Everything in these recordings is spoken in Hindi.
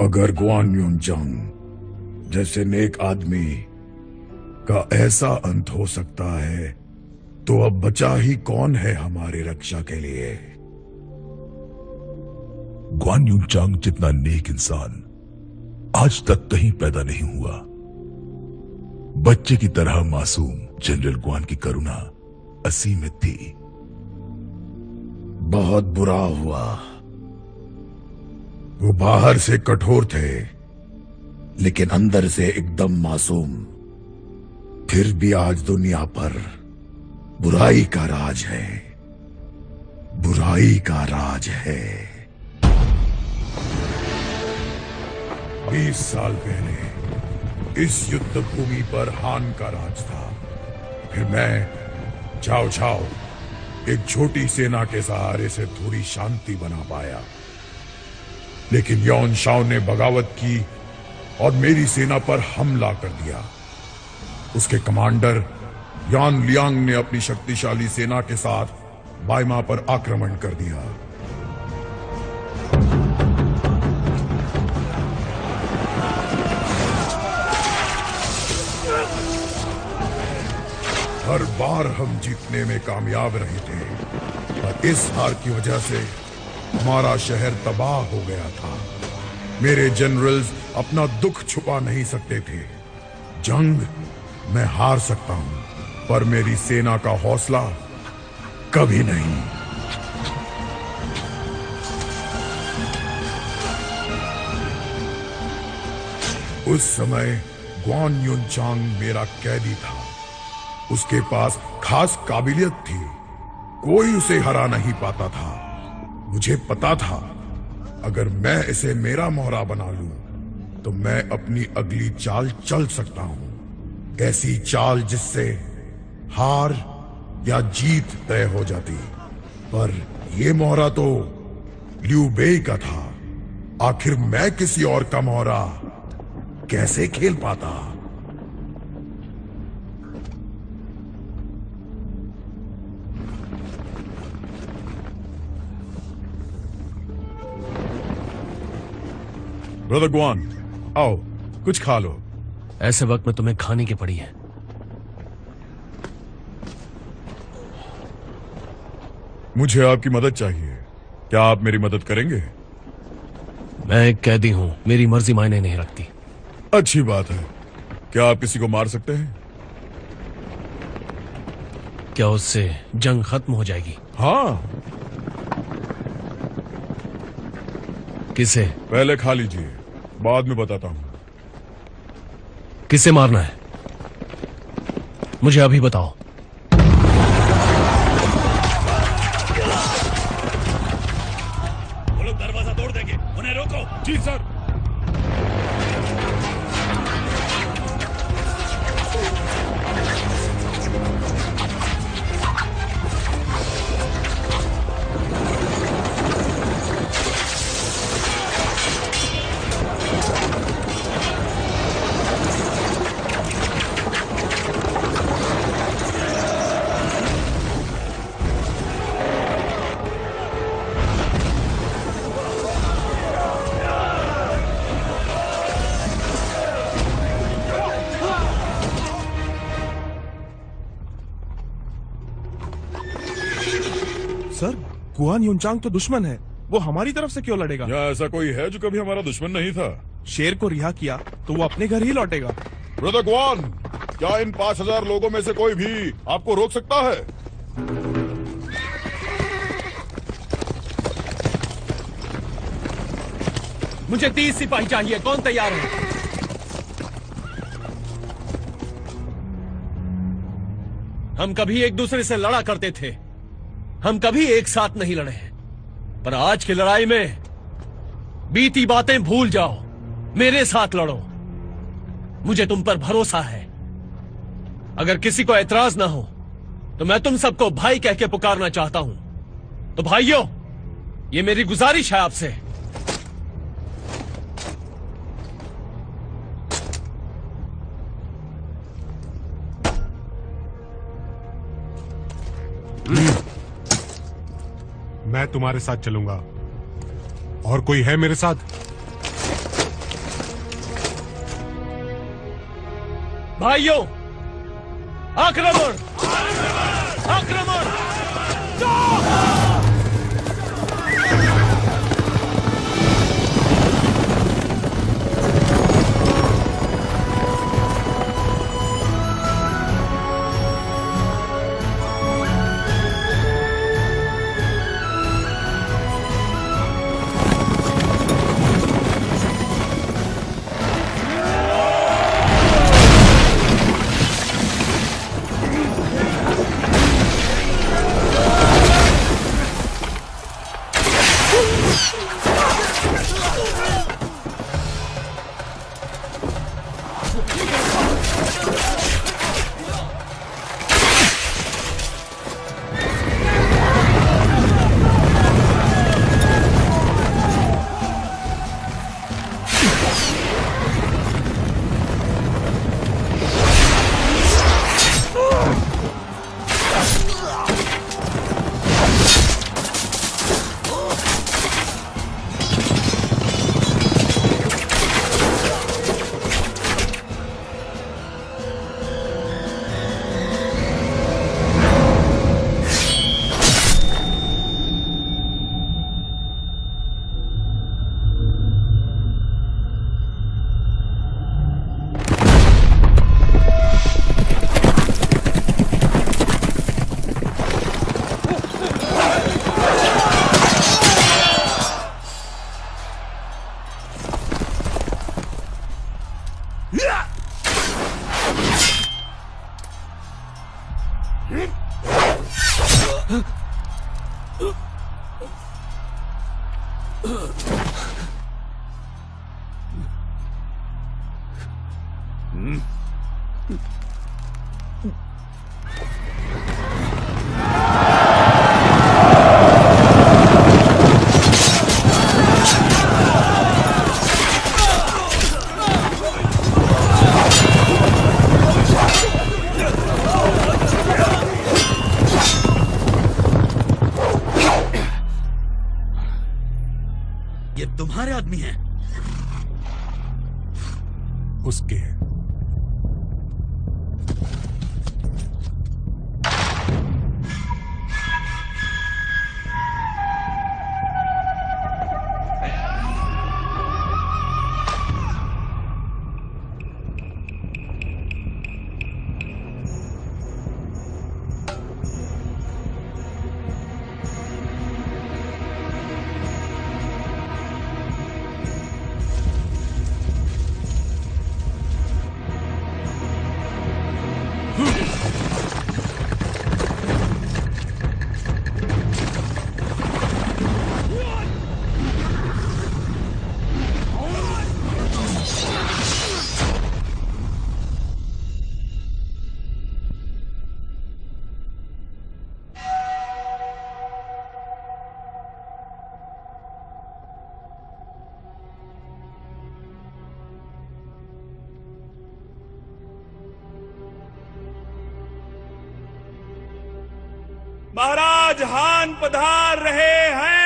अगर गुआन युनचांग जैसे नेक आदमी का ऐसा अंत हो सकता है तो अब बचा ही कौन है हमारी रक्षा के लिए। गुआन युनचांग जितना नेक इंसान आज तक कहीं पैदा नहीं हुआ। बच्चे की तरह मासूम जनरल गुआन की करुणा असीमित थी। बहुत बुरा हुआ। वो बाहर से कठोर थे लेकिन अंदर से एकदम मासूम। फिर भी आज दुनिया पर बुराई का राज है, बुराई का राज है। 20 साल पहले इस युद्ध भूमि पर हान का राज था। फिर मैं चाओ चाओ एक छोटी सेना के सहारे से थोड़ी शांति बना पाया, लेकिन यौन शाओ ने बगावत की और मेरी सेना पर हमला कर दिया। उसके कमांडर यान लियांग ने अपनी शक्तिशाली सेना के साथ बाइमा पर आक्रमण कर दिया। हर बार हम जीतने में कामयाब रहे थे, पर इस हार की वजह से हमारा शहर तबाह हो गया था। मेरे जनरल्स अपना दुख छुपा नहीं सकते थे। जंग मैं हार सकता हूं, पर मेरी सेना का हौसला कभी नहीं। उस समय गुआन युनचांग मेरा कैदी था। उसके पास खास काबिलियत थी, कोई उसे हरा नहीं पाता था। मुझे पता था अगर मैं इसे मेरा मोहरा बना लूं तो मैं अपनी अगली चाल चल सकता हूं। ऐसी चाल जिससे हार या जीत तय हो जाती। पर यह मोहरा तो लियू बेई का था। आखिर मैं किसी और का मोहरा कैसे खेल पाता। ब्रदर गुआन, आओ कुछ खा लो। ऐसे वक्त में तुम्हें खाने की पड़ी है। मुझे आपकी मदद चाहिए। क्या आप मेरी मदद करेंगे? मैं एक कैदी हूं, मेरी मर्जी मायने नहीं रखती। अच्छी बात है। क्या आप किसी को मार सकते हैं? क्या उससे जंग खत्म हो जाएगी? हाँ। किसे? पहले खा लीजिए, बाद में बताता हूं। किसे मारना है मुझे अभी बताओ। वो लोग दरवाजा तोड़ देंगे, उन्हें रोको। जी सर। सर, गुआन युनचांग तो दुश्मन है, वो हमारी तरफ से क्यों लड़ेगा? क्या ऐसा कोई है जो कभी हमारा दुश्मन नहीं था? शेर को रिहा किया तो वो अपने घर ही लौटेगा। ब्रदर गुआन, क्या इन 5000 लोगों में से कोई भी आपको रोक सकता है? मुझे 30 सिपाही चाहिए, कौन तैयार है? हम कभी एक दूसरे से लड़ा करते थे, हम कभी एक साथ नहीं लड़े हैं, पर आज की लड़ाई में बीती बातें भूल जाओ, मेरे साथ लड़ो। मुझे तुम पर भरोसा है। अगर किसी को एतराज ना हो तो मैं तुम सबको भाई कह के पुकारना चाहता हूं। तो भाइयों, ये मेरी गुजारिश है आपसे। मैं तुम्हारे साथ चलूंगा। और कोई है मेरे साथ? भाइयों, आक्रमण! आक्रमण! ये तुम्हारे आदमी हैं? उसके महाराज हान पधार रहे हैं।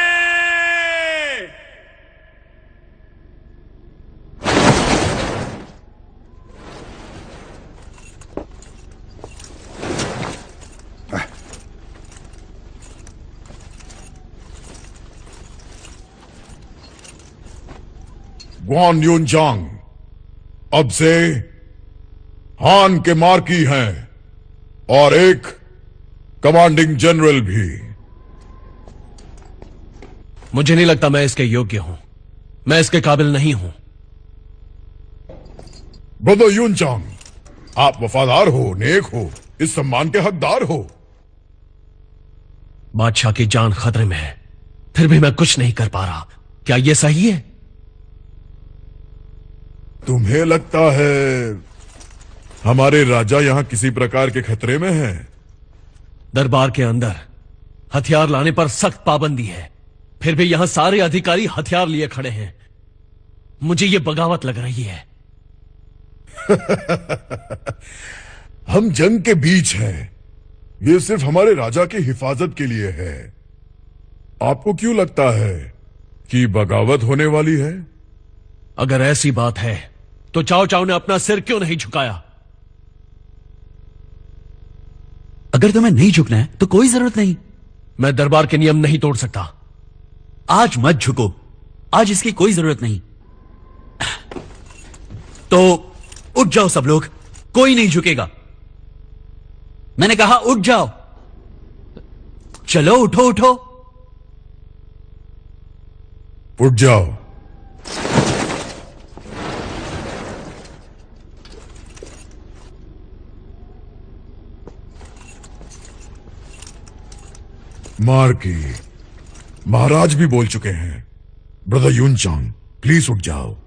ग्वान यूनजांग अब से हान के मार्की हैं और एक कमांडिंग जनरल भी। मुझे नहीं लगता मैं इसके योग्य हूं। मैं इसके काबिल नहीं हूं। ब्रदर यूनजांग, आप वफादार हो, नेक हो, इस सम्मान के हकदार हो। बादशाह की जान खतरे में है, फिर भी मैं कुछ नहीं कर पा रहा। क्या यह सही है? तुम्हें लगता है हमारे राजा यहां किसी प्रकार के खतरे में हैं? दरबार के अंदर हथियार लाने पर सख्त पाबंदी है, फिर भी यहां सारे अधिकारी हथियार लिए खड़े हैं। मुझे यह बगावत लग रही है। हम जंग के बीच हैं। ये सिर्फ हमारे राजा की हिफाजत के लिए है। आपको क्यों लगता है कि बगावत होने वाली है? अगर ऐसी बात है तो चाओ चाओ ने अपना सिर क्यों नहीं झुकाया? अगर तुम्हें नहीं झुकना है तो कोई जरूरत नहीं। मैं दरबार के नियम नहीं तोड़ सकता। आज मत झुको, आज इसकी कोई जरूरत नहीं। तो उठ जाओ सब लोग, कोई नहीं झुकेगा। मैंने कहा उठ जाओ। चलो उठो उठो। उठ जाओ। मार्की, महाराज भी बोल चुके हैं। ब्रदर यूनचांग, प्लीज उठ जाओ।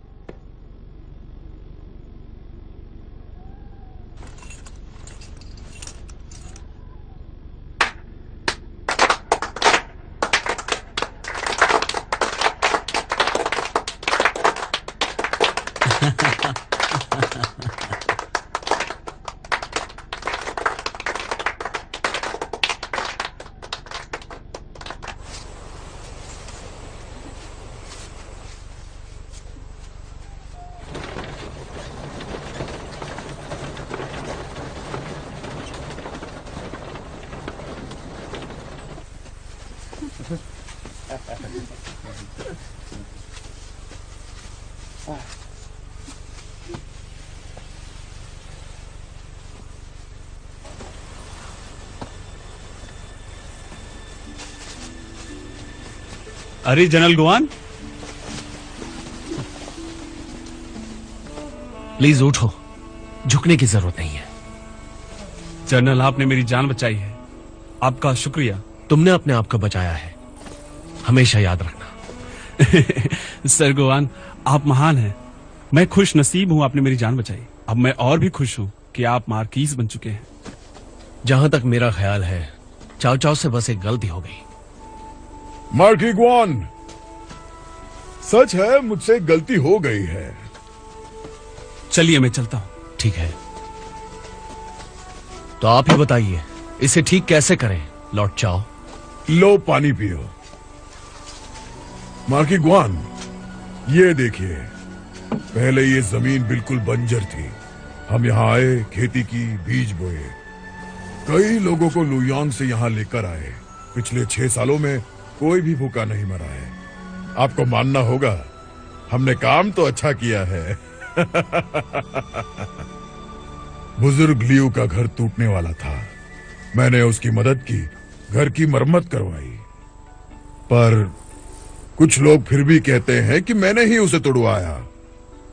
अरे जनरल गुआन, प्लीज उठो, झुकने की जरूरत नहीं है। जनरल आपने मेरी जान बचाई है, आपका शुक्रिया। तुमने अपने आप को बचाया है, हमेशा याद रखना। सर गुआन, आप महान हैं। मैं खुश नसीब हूं आपने मेरी जान बचाई। अब मैं और भी खुश हूं कि आप मार्कीज बन चुके हैं। जहां तक मेरा ख्याल है, चाव चाव से बस एक गलती हो गई। मार्की ग्वान, सच है मुझसे गलती हो गई है। चलिए मैं चलता हूं। ठीक है, तो आप ही बताइए इसे ठीक कैसे करें, लॉर्ड चाओ। लो पानी पियो। मार्की ग्वान, ये देखिए, पहले ये जमीन बिल्कुल बंजर थी। हम यहाँ आए, खेती की, बीज बोए, कई लोगों को लुयांग से यहाँ लेकर आए। पिछले 6 सालों में कोई भी भूखा नहीं मरा है। आपको मानना होगा, हमने काम तो अच्छा किया है। बुजुर्ग लियू का घर टूटने वाला था, मैंने उसकी मदद की, घर की मरम्मत करवाई। पर कुछ लोग फिर भी कहते हैं कि मैंने ही उसे तोड़वाया।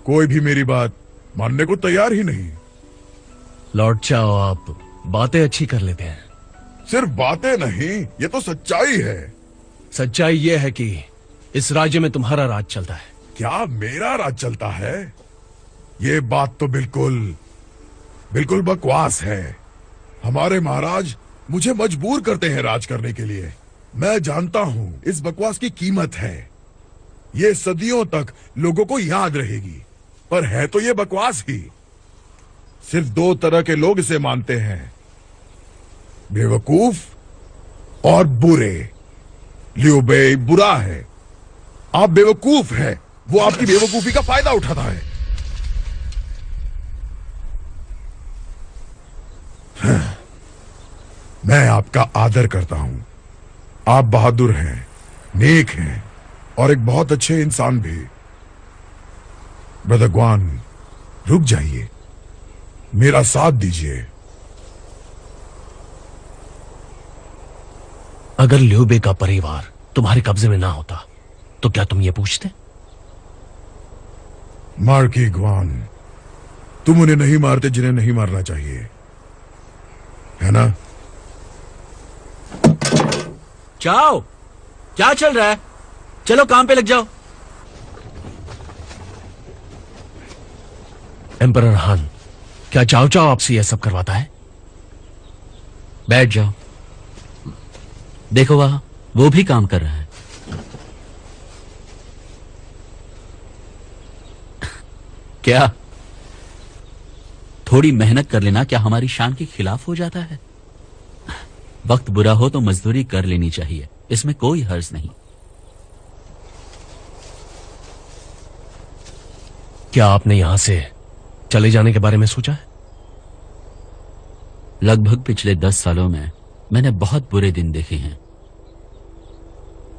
कोई भी मेरी बात मानने को तैयार ही नहीं। लॉर्ड चाओ, आप बातें अच्छी कर लेते हैं। सिर्फ बातें नहीं, ये तो सच्चाई है। सच्चाई यह है कि इस राज्य में तुम्हारा राज चलता है। क्या मेरा राज चलता है? ये बात तो बिल्कुल बकवास है। हमारे महाराज मुझे मजबूर करते हैं राज करने के लिए। मैं जानता हूं इस बकवास की कीमत है। ये सदियों तक लोगों को याद रहेगी, पर है तो ये बकवास ही। सिर्फ 2 तरह के लोग इसे मानते हैं, बेवकूफ और बुरे। लियू बेई बुरा है, आप बेवकूफ हैं। वो आपकी बेवकूफी का फायदा उठाता है। मैं आपका आदर करता हूं। आप बहादुर हैं, नेक हैं और एक बहुत अच्छे इंसान भी। ब्रदर ग्वान, रुक जाइए, मेरा साथ दीजिए। अगर ल्यूबे का परिवार तुम्हारे कब्जे में ना होता तो क्या तुम ये पूछते? मार्की ग्वान, तुम उन्हें नहीं मारते जिन्हें नहीं मारना चाहिए, है ना? चाओ, क्या चल रहा है? चलो काम पे लग जाओ। एम्परर हान, क्या चाओ चाओ आपसे यह सब करवाता है? बैठ जाओ, देखो वहां वो भी काम कर रहा है। क्या थोड़ी मेहनत कर लेना क्या हमारी शान के खिलाफ हो जाता है? वक्त बुरा हो तो मजदूरी कर लेनी चाहिए, इसमें कोई हर्ज नहीं। क्या आपने यहां से चले जाने के बारे में सोचा है? लगभग पिछले 10 सालों में मैंने बहुत बुरे दिन देखे हैं।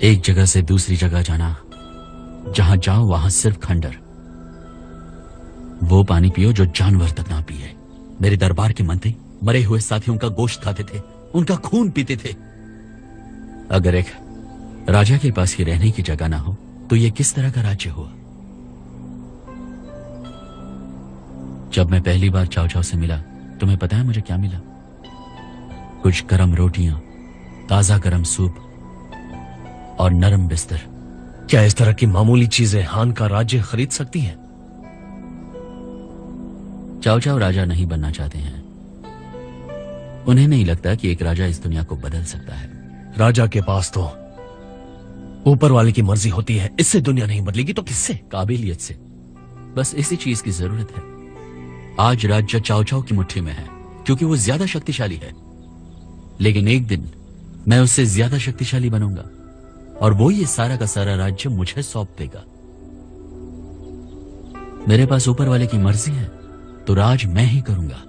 एक जगह से दूसरी जगह जाना, जहां जाओ वहां सिर्फ खंडर। वो पानी पियो जो जानवर तक ना पिए। मेरे दरबार के मंत्री मरे हुए साथियों का गोश्त खाते थे, उनका खून पीते थे। अगर एक राजा के पास ही रहने की जगह ना हो तो यह किस तरह का राज्य हुआ? जब मैं पहली बार चाव चाव से मिला, तुम्हें पता है मुझे क्या मिला? कुछ गरम रोटियां, ताजा गरम सूप और नरम बिस्तर। क्या इस तरह की मामूली चीजें हान का राज्य खरीद सकती हैं? चाव चाव राजा नहीं बनना चाहते हैं। उन्हें नहीं लगता कि एक राजा इस दुनिया को बदल सकता है। राजा के पास तो ऊपर वाले की मर्जी होती है। इससे दुनिया नहीं बदलेगी तो किससे? काबिलियत से। बस इसी चीज की जरूरत है। आज राज्य चाव चाव की मुट्ठी में है क्योंकि वो ज्यादा शक्तिशाली है, लेकिन एक दिन मैं उससे ज्यादा शक्तिशाली बनूंगा और वो ये सारा का सारा राज्य मुझे सौंप देगा। मेरे पास ऊपर वाले की मर्जी है तो राज मैं ही करूंगा।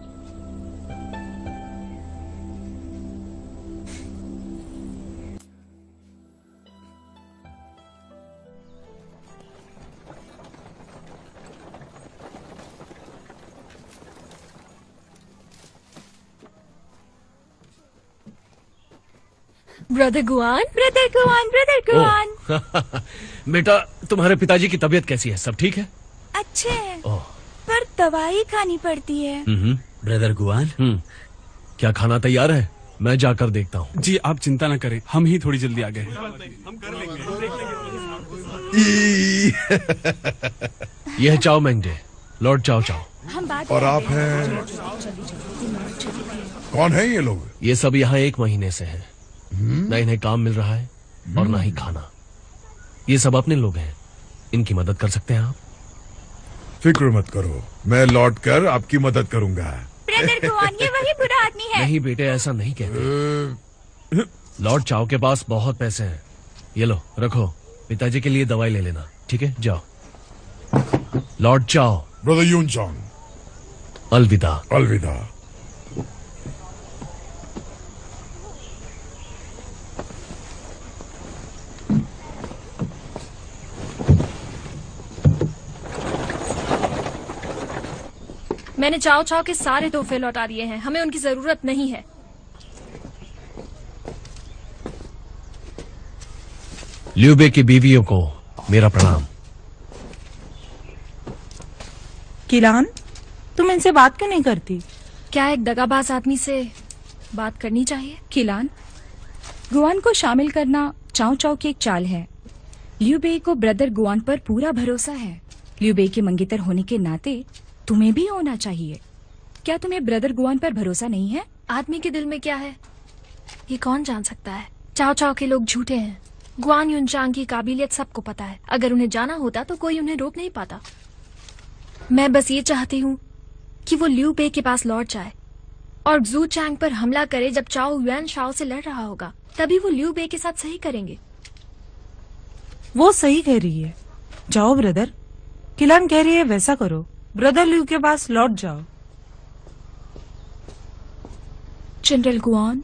Brother Guan, brother Guan, brother Guan. बेटा, तुम्हारे पिताजी की तबीयत कैसी है? सब ठीक है? अच्छे हैं, पर दवाई खानी पड़ती है। ब्रदर गुआन, क्या खाना तैयार है? मैं जाकर देखता हूँ। जी आप चिंता न करें, हम ही थोड़ी जल्दी आ गए। यह चाओ मेंगडे, लॉर्ड चाओ चाओ। हम बात और आप हैं? कौन है ये लोग? ये सब यहाँ 1 महीने से हैं। न इन्हें काम मिल रहा है और न ही खाना। ये सब अपने लोग हैं। इनकी मदद कर सकते हैं आप? फिक्र मत करो, मैं लौट कर आपकी मदद करूंगा। ब्रदर गुआन, ये वही बुरा आदमी है। नहीं बेटे, ऐसा नहीं कहते। लॉर्ड चाओ के पास बहुत पैसे हैं। ये लो, रखो। पिताजी के लिए दवाई ले लेना, ठीक है? जाओ। लॉर्ड चाओ। ब्रदर यून चांग, अलविदा। अलविदा। मैंने चाओ चाओ के सारे तोहफे लौटा दिए हैं। हमें उनकी जरूरत नहीं है। ल्यूबे की बीवियों को मेरा प्रणाम। किलान, तुम इनसे बात क्यों नहीं करती? क्या एक दगाबाज आदमी से बात करनी चाहिए? किलान, गुआन को शामिल करना चाव चाव की एक चाल है। ल्यूबे को ब्रदर गुआन पर पूरा भरोसा है। ल्यूबे के मंगेतर होने के नाते तुम्हें भी होना चाहिए। क्या तुम्हें ब्रदर गुआन पर भरोसा नहीं है? आदमी के दिल में क्या है ये कौन जान सकता है? चाओ चाओ के लोग झूठे हैं। गुआन युनचांग की काबिलियत सबको पता है। अगर उन्हें जाना होता तो कोई उन्हें रोक नहीं पाता। मैं बस ये चाहती हूँ कि वो ल्यू पे के पास लौट जाए और जू चैंग पर हमला करे जब चाओ युआन शाओ से लड़ रहा होगा। तभी वो ल्यू बे के साथ सही करेंगे। वो सही कह रही है। जाओ ब्रदर, किलान कह रही है वैसा करो। ब्रदर ल्यू के पास लौट जाओ। जनरल गुआन,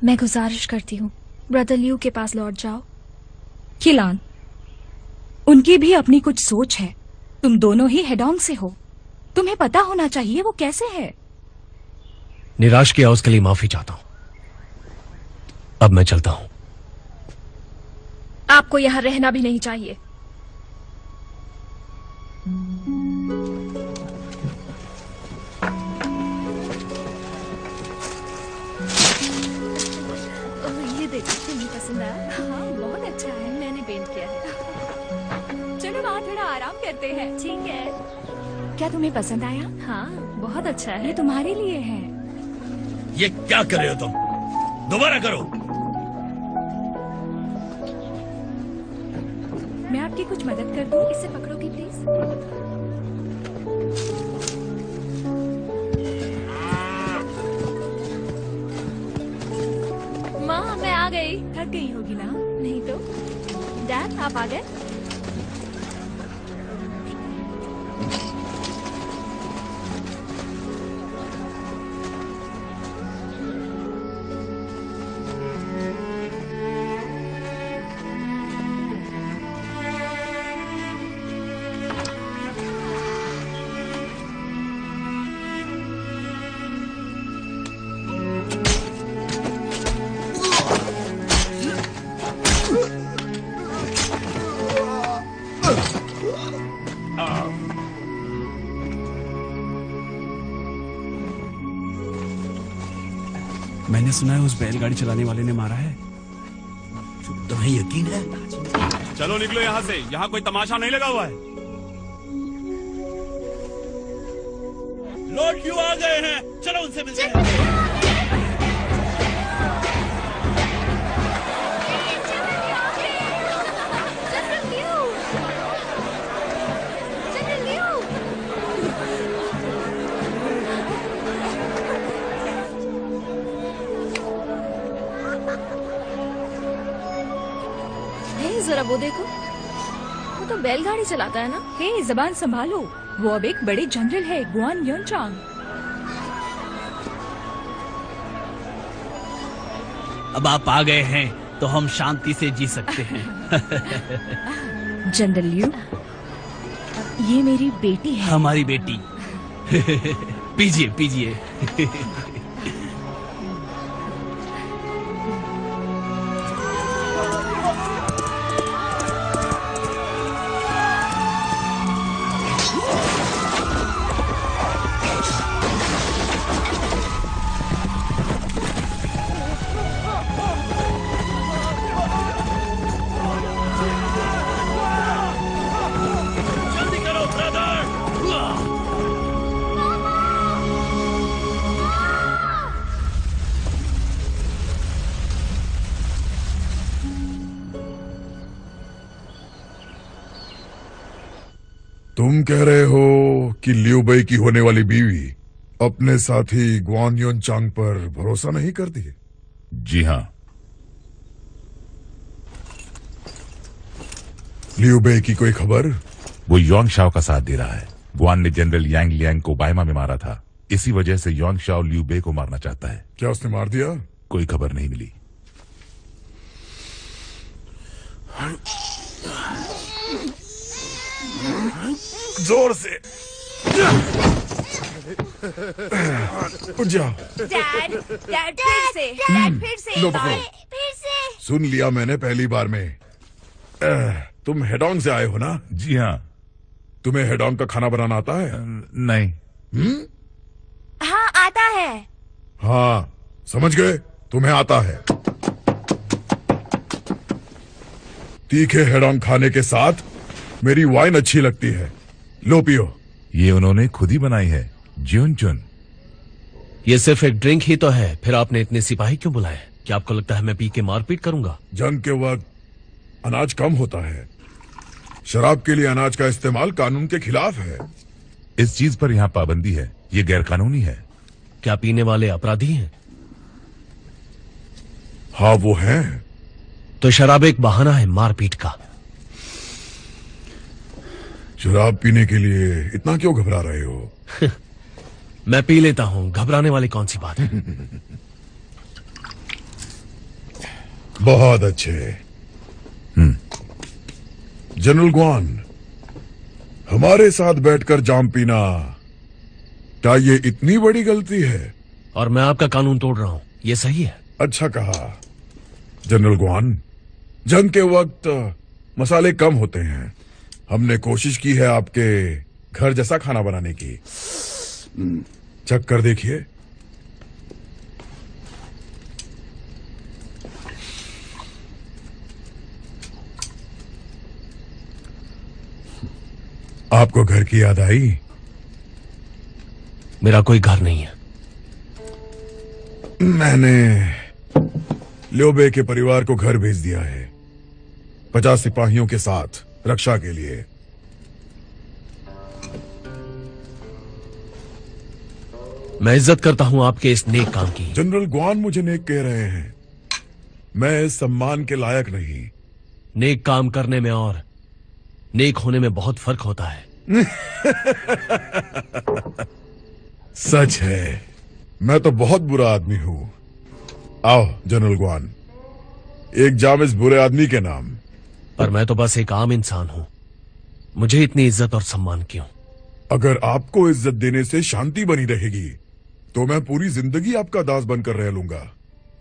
मैं गुजारिश करती हूँ, ब्रदर ल्यू के पास लौट जाओ। किलान, उनकी भी अपनी कुछ सोच है। तुम दोनों ही हेडोंग से हो। तुम्हें पता होना चाहिए वो कैसे है। निराश किया उसके लिए माफी चाहता हूँ। अब मैं चलता हूँ। आपको यहाँ रहना भी नहीं चाहिए। ये देखो, तुम्हें पसंद आया? हाँ, बहुत अच्छा है। मैंने पेंट किया है। चलो वहाँ थोड़ा आराम करते हैं। ठीक है। क्या तुम्हें पसंद आया? हाँ, बहुत अच्छा है। ये तुम्हारे लिए है। ये क्या कर रहे हो तुम? दोबारा करो। मैं आपकी कुछ मदद कर दूं? इसे पकड़ोगी प्लीज? माँ, मैं आ गई। थक गई होगी ना? नहीं तो। डैड, आप आ गए? सुना है उस बैलगाड़ी चलाने वाले ने मारा है। तुम्हें यकीन है? चलो निकलो यहाँ से, यहाँ कोई तमाशा नहीं लगा हुआ है। लॉर्ड क्यों आ गए हैं? चलो उनसे मिलते हैं। जरा वो देखो, वो तो बैलगाड़ी चलाता है ना। हे, जबान संभालो, वो अब एक बड़े जनरल है, गुआन युनचांग। अब आप आ गए हैं तो हम शांति से जी सकते हैं। जनरल लियू, ये मेरी बेटी है। हमारी बेटी। पीजिए पीजिए। तुम कह रहे हो कि लियू बेई की होने वाली बीवी अपने साथी गुआन युनचांग पर भरोसा नहीं करती? जी हाँ। लियू बेई की कोई खबर? वो योंग शाओ का साथ दे रहा है। गुआन ने जनरल यांग लियांग को बायमा में मारा था, इसी वजह से योंग शाओ लियू बेई को मारना चाहता है। क्या उसने मार दिया? कोई खबर नहीं मिली। जोर से उठ जाओ। डैड, डैड फिर से लो पकड़ो। फिर से। सुन लिया मैंने पहली बार में। तुम हेडोंग से आए हो ना? जी हाँ। तुम्हें हेडोंग का खाना बनाना आता है? नहीं। हाँ, आता है। हाँ, समझ गए, तुम्हें आता है। तीखे हेडोंग खाने के साथ मेरी वाइन अच्छी लगती है, लो पियो। ये उन्होंने खुद ही बनाई है, ज्यूनचुन। ये सिर्फ एक ड्रिंक ही तो है, फिर आपने इतने सिपाही क्यों बुलाए? क्या आपको लगता है मैं पी के मारपीट करूंगा? जंग के वक्त अनाज कम होता है, शराब के लिए अनाज का इस्तेमाल कानून के खिलाफ है। इस चीज पर यहाँ पाबंदी है, ये गैरकानूनी है। क्या पीने वाले अपराधी हैं? हाँ वो हैं। तो शराब एक बहाना है मारपीट का। शराब पीने के लिए इतना क्यों घबरा रहे हो? मैं पी लेता हूँ, घबराने वाली कौन सी बात है? बहुत अच्छे। जनरल गुआन, हमारे साथ बैठकर जाम पीना, क्या ये इतनी बड़ी गलती है? और मैं आपका कानून तोड़ रहा हूँ, ये सही है? अच्छा कहा। जनरल गुआन, जंग के वक्त मसाले कम होते हैं। हमने कोशिश की है आपके घर जैसा खाना बनाने की। चख कर देखिए। आपको घर की याद आई? मेरा कोई घर नहीं है। मैंने लियू बेई के परिवार को घर भेज दिया है, 50 सिपाहियों के साथ रक्षा के लिए। मैं इज्जत करता हूं आपके इस नेक काम की। जनरल गुआन मुझे नेक कह रहे हैं, मैं इस सम्मान के लायक नहीं। नेक काम करने में और नेक होने में बहुत फर्क होता है। सच है, मैं तो बहुत बुरा आदमी हूं। आओ जनरल गुआन, एक जाम इस बुरे आदमी के नाम। पर मैं तो बस एक आम इंसान हूं, मुझे इतनी इज्जत और सम्मान क्यों? अगर आपको इज्जत देने से शांति बनी रहेगी तो मैं पूरी जिंदगी आपका दास बनकर रह लूंगा।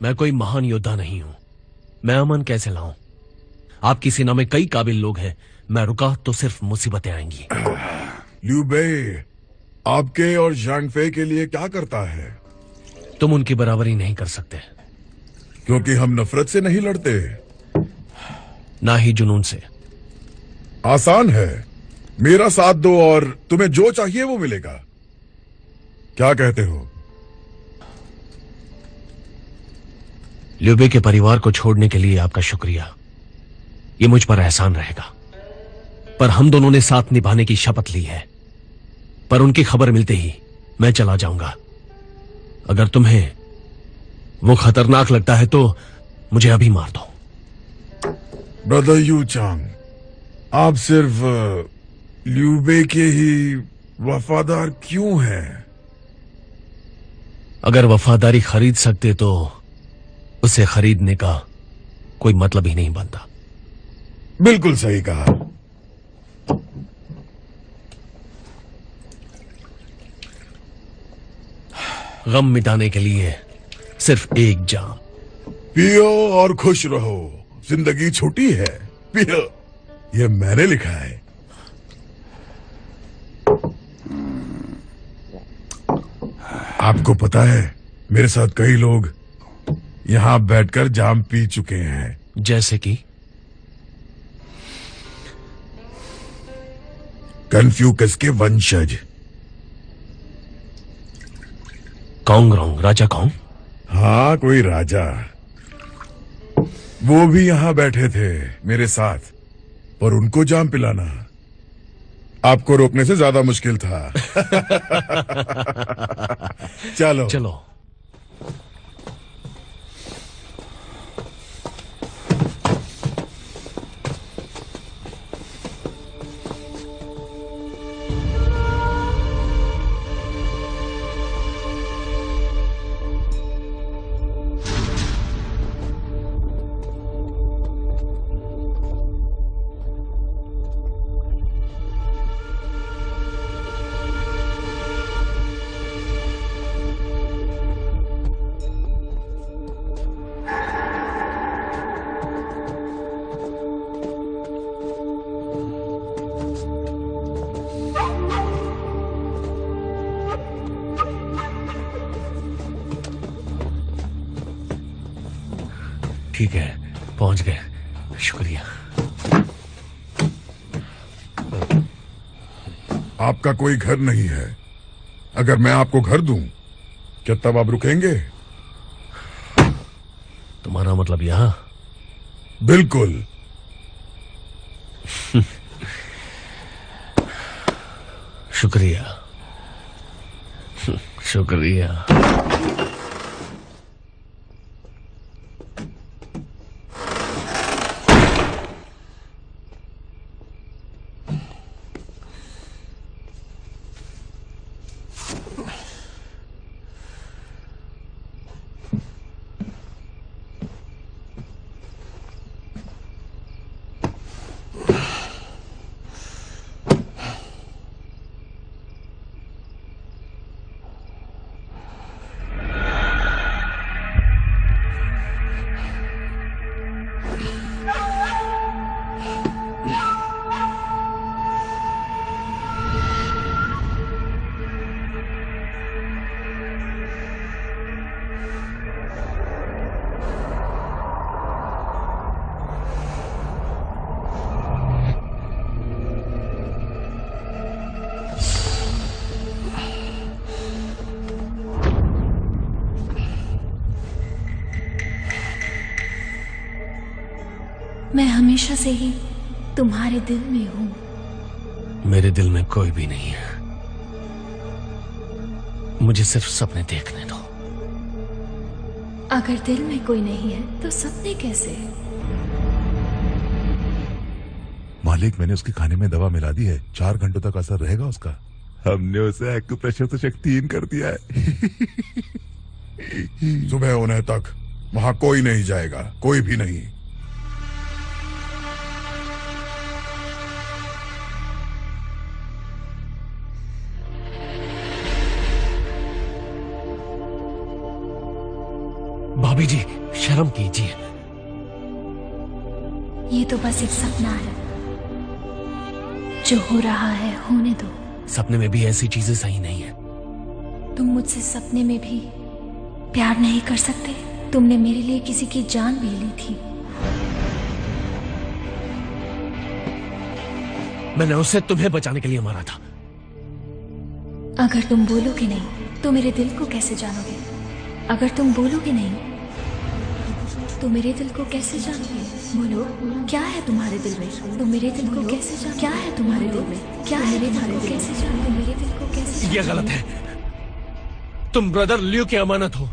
मैं कोई महान योद्धा नहीं हूं, मैं अमन कैसे लाऊं? आपकी सेना में कई काबिल लोग हैं, मैं रुका तो सिर्फ मुसीबतें आएंगी। लियू बेई आपके और ज़ांग फे के लिए क्या करता है? तुम उनकी बराबरी नहीं कर सकते। क्योंकि हम नफरत से नहीं लड़ते, ना ही जुनून से। आसान है, मेरा साथ दो और तुम्हें जो चाहिए वो मिलेगा। क्या कहते हो? लियू बे के परिवार को छोड़ने के लिए आपका शुक्रिया, ये मुझ पर एहसान रहेगा। पर हम दोनों ने साथ निभाने की शपथ ली है। पर उनकी खबर मिलते ही मैं चला जाऊंगा। अगर तुम्हें वो खतरनाक लगता है तो मुझे अभी मार दो। ब्रदर यू चांग, आप सिर्फ लियू बे के ही वफादार क्यों हैं? अगर वफादारी खरीद सकते तो उसे खरीदने का कोई मतलब ही नहीं बनता। बिल्कुल सही कहा। गम मिटाने के लिए सिर्फ एक जाम। पियो और खुश रहो, जिंदगी छोटी है, पियो। ये मैंने लिखा है। आपको पता है, मेरे साथ कई लोग यहां बैठकर जाम पी चुके हैं। जैसे कि कन्फ्यूकस के वंशज। कॉन्ग राजा कौन? हाँ, कोई राजा। वो भी यहां बैठे थे मेरे साथ, पर उनको जाम पिलाना आपको रोकने से ज्यादा मुश्किल था। चलो चलो। ठीक है, पहुंच गए। शुक्रिया। आपका कोई घर नहीं है। अगर मैं आपको घर दूं, क्या तब आप रुकेंगे? तुम्हारा मतलब यहां? बिल्कुल। शुक्रिया। शुक्रिया। मैं हमेशा से ही तुम्हारे दिल में हूं। मेरे दिल में कोई भी नहीं है। मुझे सिर्फ सपने देखने दो। अगर दिल में कोई नहीं है तो सपने कैसे? मालिक, मैंने उसके खाने में दवा मिला दी है। 4 घंटों तक असर रहेगा उसका। हमने उसे एक्यूप्रेशर से शक्तिहीन कर दिया है। सुबह होने तक वहां कोई नहीं जाएगा, कोई भी नहीं। भाभी जी, शर्म कीजिए। ये तो बस एक सपना है। जो हो रहा है होने दो। सपने में भी ऐसी चीजें सही नहीं है। तुम मुझसे सपने में भी प्यार नहीं कर सकते? तुमने मेरे लिए किसी की जान भी ली थी। मैंने उसे तुम्हें बचाने के लिए मारा था। अगर तुम बोलोगे नहीं तो मेरे दिल को कैसे जानोगे? अगर तुम बोलोगे नहीं तो मेरे दिल को कैसे जानोगे? बोलो, क्या है तुम्हारे दिल में? तो मेरे दिल को कैसे जान? क्या है तुम्हारे दिल में? क्या है तुम्हारे दिल कैसे जान? तो मेरे दिल को कैसे? ये गलत है। तुम ब्रदर लियो की अमानत हो।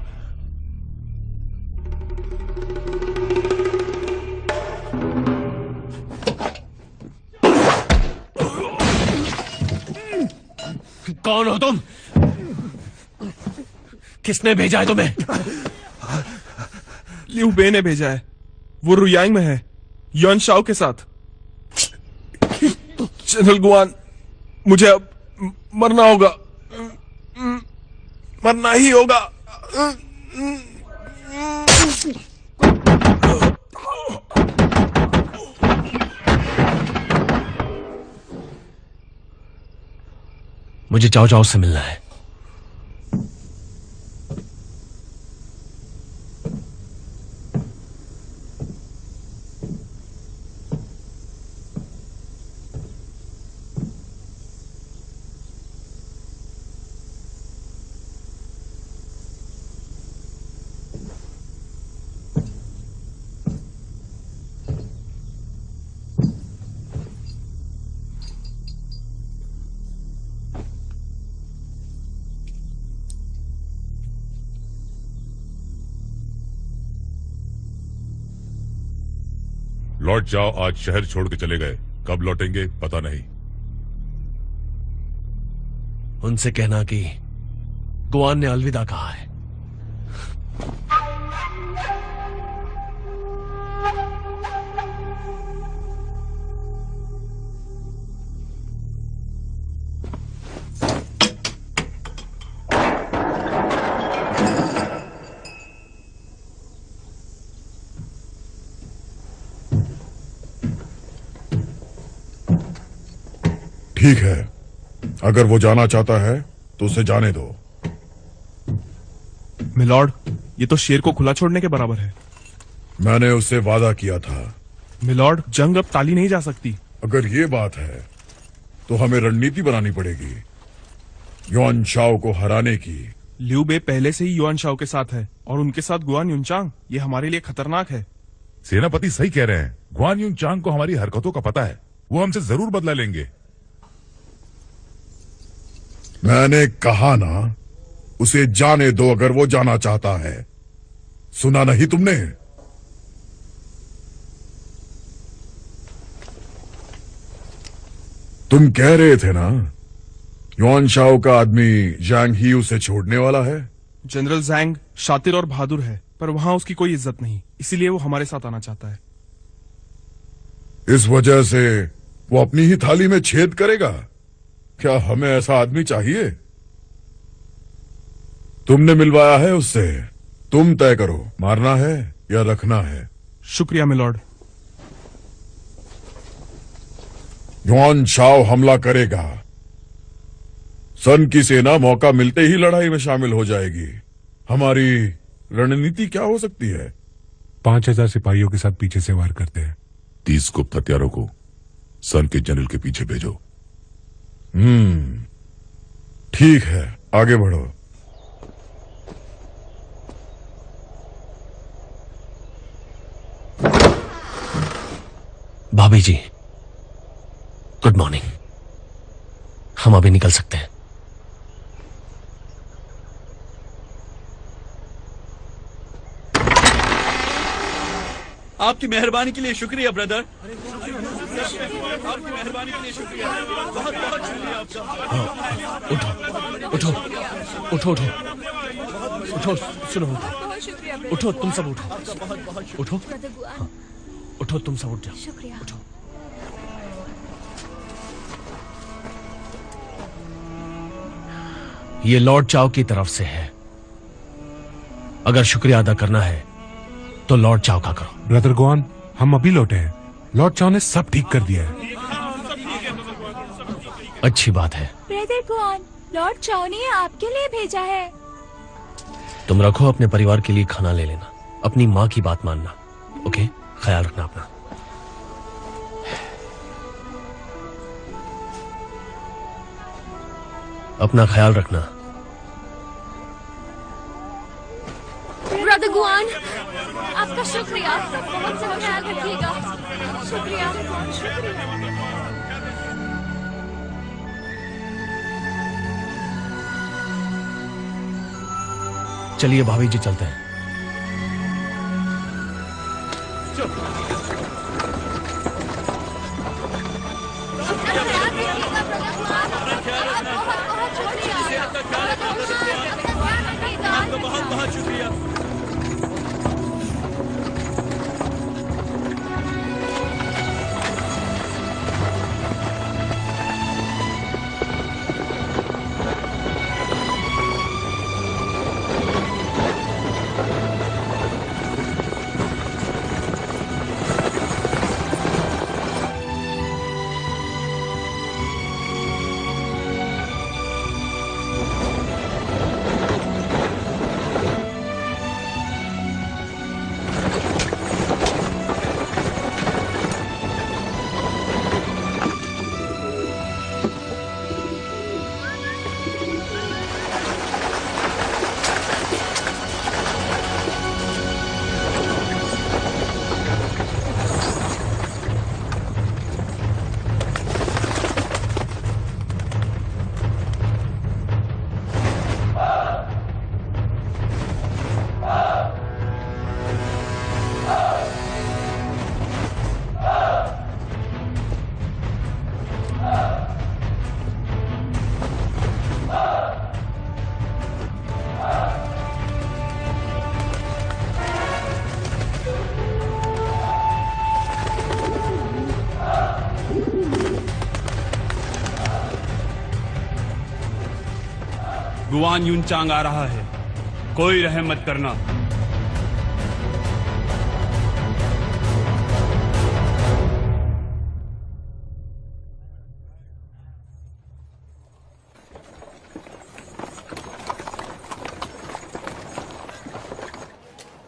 कौन हो तुम? किसने भेजा है तुम्हें? लियू बे ने भेजा है। वो रुयांग में है, युआन शाओ के साथ। जनरल गुआन, मुझे अब मरना होगा, मरना ही होगा। मुझे चाओ चाओ से मिलना है। लौट जाओ, आज शहर छोड़ के चले गए, कब लौटेंगे पता नहीं। उनसे कहना कि गुआन ने अलविदा कहा है। ठीक है, अगर वो जाना चाहता है तो उसे जाने दो। मिलॉर्ड, ये तो शेर को खुला छोड़ने के बराबर है। मैंने उससे वादा किया था। मिलॉर्ड, जंग अब टाली नहीं जा सकती। अगर ये बात है तो हमें रणनीति बनानी पड़ेगी युआन शाओ को हराने की। लियू बे पहले से ही युआन शाओ के साथ है और उनके साथ गुआन युनचांग। ये हमारे लिए खतरनाक है। सेनापति सही कह रहे हैं। गुआन युनचांग को हमारी हरकतों का पता है, वो हमसे जरूर बदला लेंगे। मैंने कहा ना, उसे जाने दो अगर वो जाना चाहता है। सुना नहीं तुमने? तुम कह रहे थे ना युआन शाओ का आदमी ज़ैंग ही उसे छोड़ने वाला है। जनरल ज़ैंग शातिर और बहादुर है, पर वहां उसकी कोई इज्जत नहीं, इसीलिए वो हमारे साथ आना चाहता है। इस वजह से वो अपनी ही थाली में छेद करेगा। क्या हमें ऐसा आदमी चाहिए? तुमने मिलवाया है उससे, तुम तय करो, मारना है या रखना है। शुक्रिया मिलॉर्ड। युआन शाओ हमला करेगा। सन की सेना मौका मिलते ही लड़ाई में शामिल हो जाएगी। हमारी रणनीति क्या हो सकती है? 5000 सिपाहियों के साथ पीछे से वार करते हैं। 30 गुप्त हथियारों को सन के जनरल के पीछे भेजो। ठीक है, आगे बढ़ो। भाभी जी, गुड मॉर्निंग। हम अभी निकल सकते हैं। आपकी मेहरबानी के लिए शुक्रिया ब्रदर। आपकी मेहरबानी के लिए शुक्रिया, बहुत बहुत शुक्रिया आपका। उठो उठो उठो उठो उठो, सुनो, उठो तुम सब उठो, उठो उठो तुम सब उठ जाओ, उठो। ये लॉर्ड चाओ की तरफ से है। अगर शुक्रिया अदा करना है तो लॉर्ड चाओ का करो। ब्रदर गुआन, हम अभी लौटे हैं। लॉर्ड चाओ ने सब ठीक कर दिया है। अच्छी बात है। ब्रदर गुआन, लॉर्ड चाओ ने आपके लिए भेजा है। तुम रखो, अपने परिवार के लिए खाना ले लेना। अपनी माँ की बात मानना। ओके, ख्याल रखना अपना। अपना ख्याल रखना। ब्रदर गुआन, आपका शुक्रिया, बहुत सा ख्याल रखिएगा। शुक्रिया, शुक्रिया। चलिए भाभी जी, चलते हैं। आपका बहुत बहुत शुक्रिया। गुआन युनचांग आ रहा है, कोई रहम मत करना।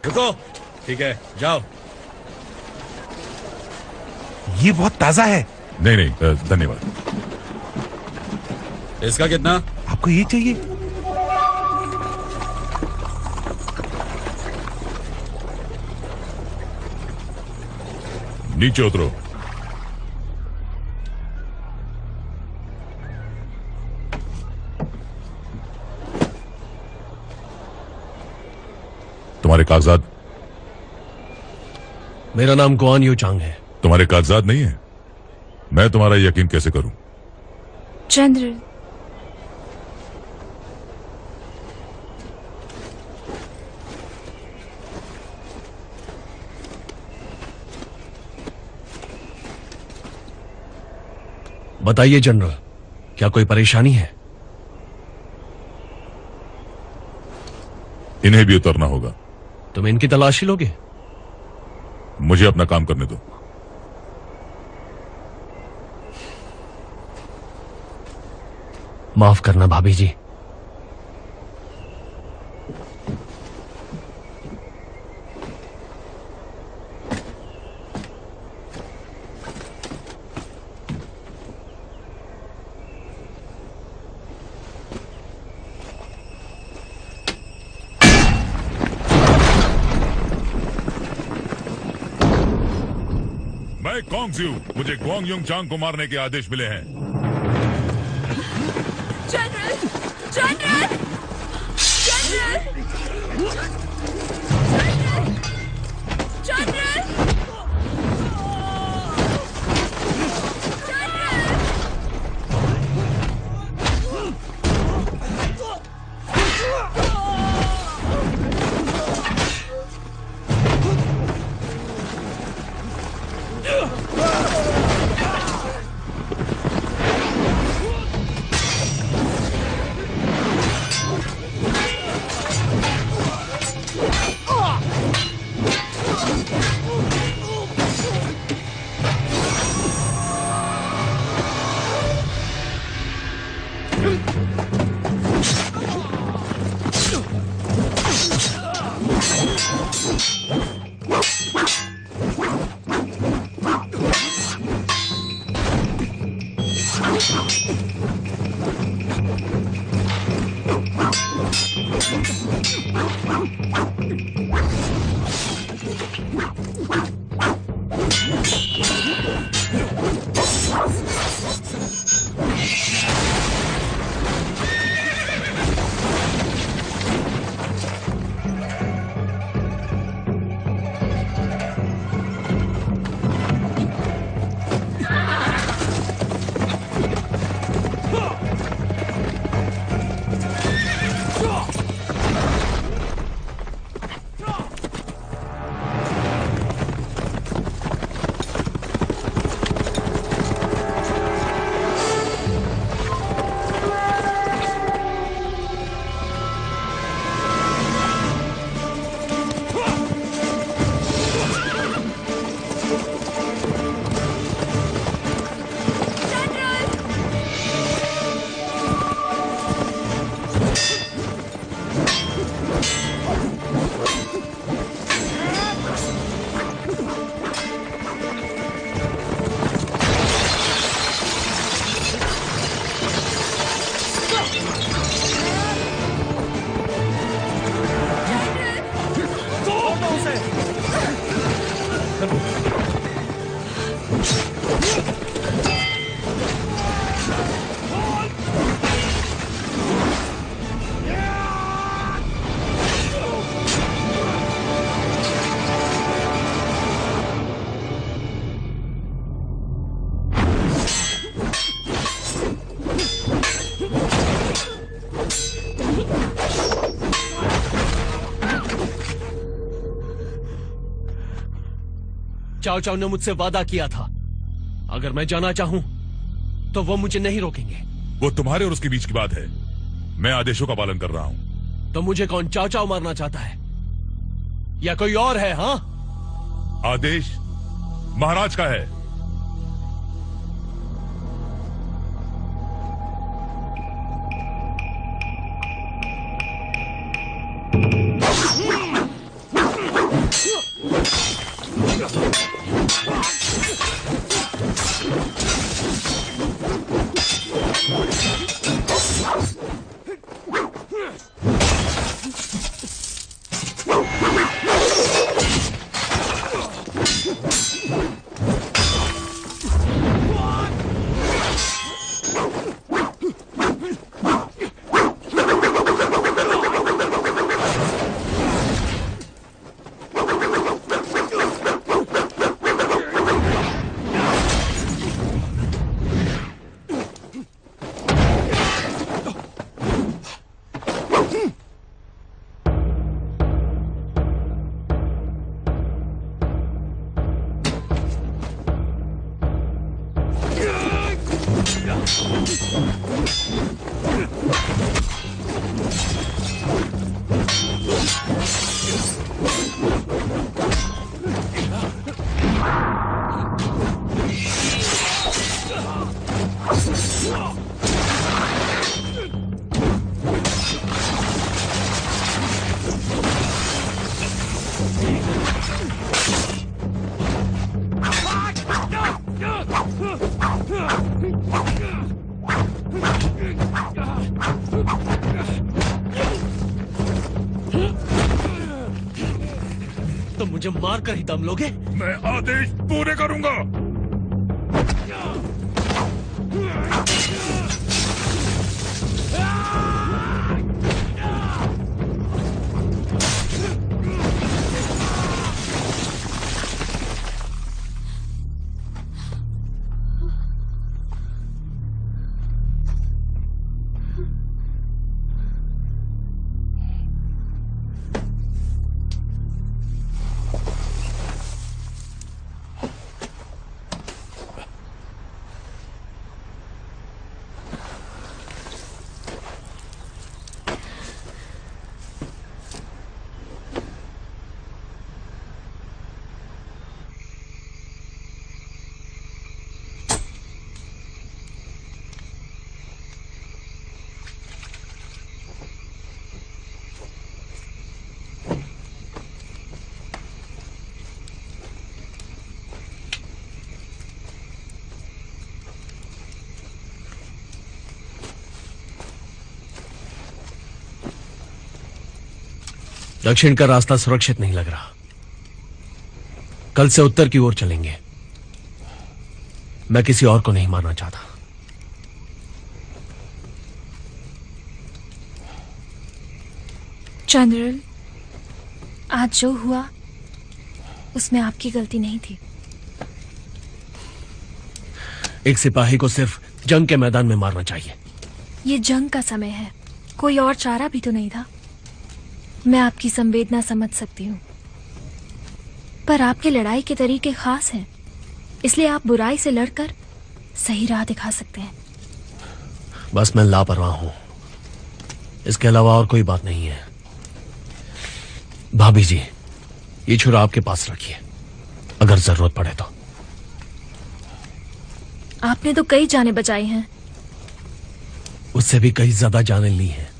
रुको, ठीक है, जाओ। ये बहुत ताजा है। नहीं नहीं, धन्यवाद। इसका कितना? आपको ये चाहिए? नीचे उतरो। तुम्हारे कागजात? मेरा नाम गुआन युचांग है। तुम्हारे कागजात नहीं है? मैं तुम्हारा यकीन कैसे करूं? चंद्र, बताइए जनरल, क्या कोई परेशानी है? इन्हें भी उतरना होगा। तुम इनकी तलाशी लोगे? मुझे अपना काम करने दो। माफ करना भाभी जी। मैं कॉन्गज्यू, मुझे गुआन युनचांग को मारने के आदेश मिले हैं। जनरल, जनरल, जनरल, जनरल, चाओ चाओ ने मुझसे वादा किया था, अगर मैं जाना चाहूं तो वो मुझे नहीं रोकेंगे। वो तुम्हारे और उसके बीच की बात है। मैं आदेशों का पालन कर रहा हूं। तो मुझे कौन चाओ चाओ मारना चाहता है या कोई और है? हाँ, आदेश महाराज का है। तुम मुझे मार कर ही दम लोगे? मैं आदेश पूरे करूंगा। दक्षिण का रास्ता सुरक्षित नहीं लग रहा। कल से उत्तर की ओर चलेंगे। मैं किसी और को नहीं मारना चाहता। जनरल, आज जो हुआ उसमें आपकी गलती नहीं थी। एक सिपाही को सिर्फ जंग के मैदान में मारना चाहिए। ये जंग का समय है, कोई और चारा भी तो नहीं था। मैं आपकी संवेदना समझ सकती हूँ, पर आपके लड़ाई के तरीके खास हैं, इसलिए आप बुराई से लड़कर सही राह दिखा सकते हैं। बस मैं लापरवाह हूं, इसके अलावा और कोई बात नहीं है। भाभी जी, ये छुरा आपके पास रखिए, अगर जरूरत पड़े तो। आपने तो कई जानें बचाई हैं। उससे भी कई ज्यादा जानें ली हैं।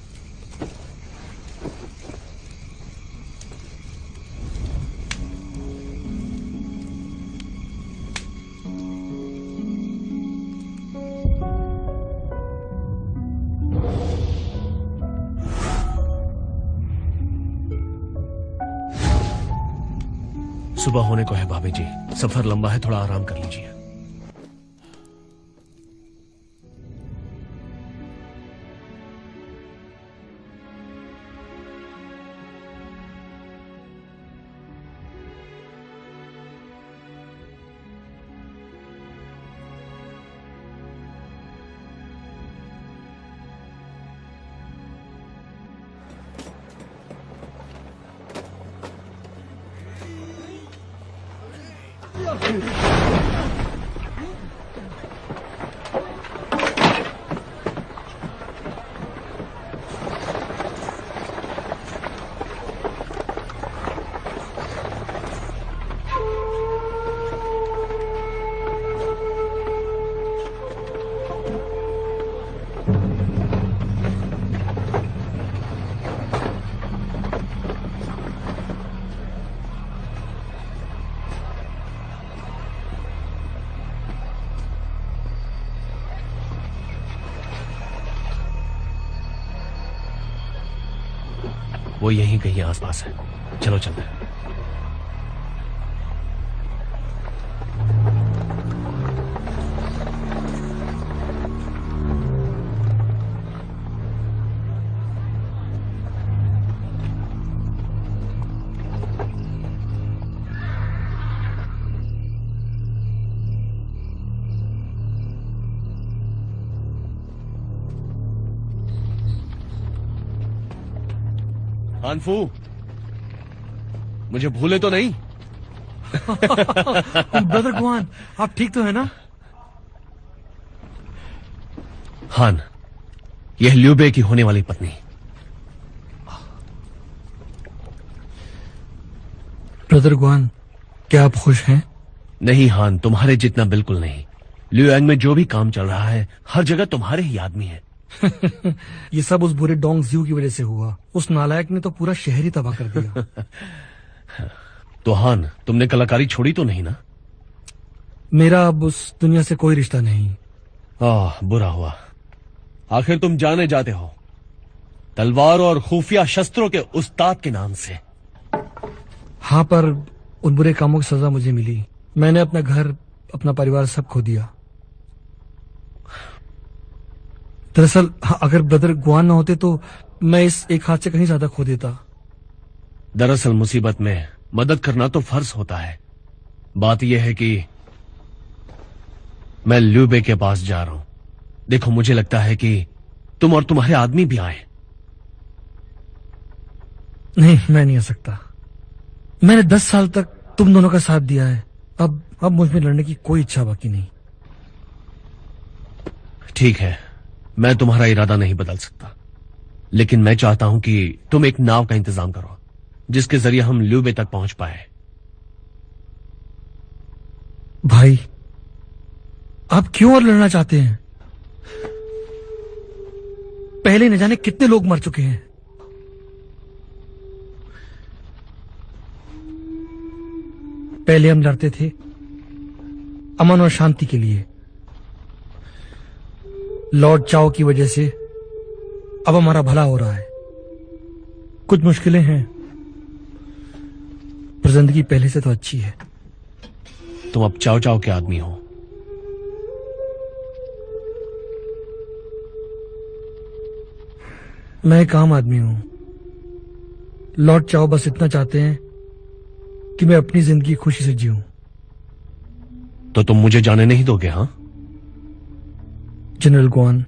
सुबह होने को है भाभी जी, सफर लंबा है, थोड़ा आराम कर लीजिए। वो यहीं कहीं आसपास है, चलो चलते हैं। हानफू, मुझे भूले तो नहीं? ब्रदर गुआन, आप ठीक तो है ना? हान, यह ल्यूबे की होने वाली पत्नी। ब्रदर गुआन, क्या आप खुश हैं? नहीं हान, तुम्हारे जितना बिल्कुल नहीं। ल्यूएंग में जो भी काम चल रहा है, हर जगह तुम्हारे ही आदमी है। ये सब उस बुरे डोंग ज़्यू की वजह से हुआ। उस नालायक ने तो पूरा शहर ही तबाह कर दिया। तो हान, तुमने कलाकारी छोड़ी तो नहीं ना? मेरा अब उस दुनिया से कोई रिश्ता नहीं। बुरा हुआ। आखिर तुम जाने जाते हो तलवार और खुफिया शस्त्रों के उस्ताद के नाम से। हाँ, पर उन बुरे कामों की सजा मुझे मिली। मैंने अपना घर, अपना परिवार सब खो दिया। दरअसल अगर ब्रदर गुआन ना होते तो मैं इस एक हाथ से कहीं ज्यादा खो देता। दरअसल मुसीबत में मदद करना तो फर्ज होता है। बात यह है कि मैं ल्यूबे के पास जा रहा हूं। देखो, मुझे लगता है कि तुम और तुम्हारे आदमी भी आए। नहीं, मैं नहीं आ सकता। मैंने 10 साल तक तुम दोनों का साथ दिया है। अब मुझ में लड़ने की कोई इच्छा बाकी नहीं। ठीक है, मैं तुम्हारा इरादा नहीं बदल सकता, लेकिन मैं चाहता हूं कि तुम एक नाव का इंतजाम करो जिसके जरिए हम ल्यूबे तक पहुंच पाए। भाई, आप क्यों और लड़ना चाहते हैं? पहले न जाने कितने लोग मर चुके हैं। पहले हम लड़ते थे अमन और शांति के लिए। लॉर्ड चाओ की वजह से अब हमारा भला हो रहा है। कुछ मुश्किलें हैं, पर जिंदगी पहले से तो अच्छी है। तुम अब चाव चाव के आदमी हो। मैं एक आम आदमी हूं। लॉर्ड चाओ बस इतना चाहते हैं कि मैं अपनी जिंदगी खुशी से जीऊं। तो तुम मुझे जाने नहीं दोगे? हाँ जनरल गुआन,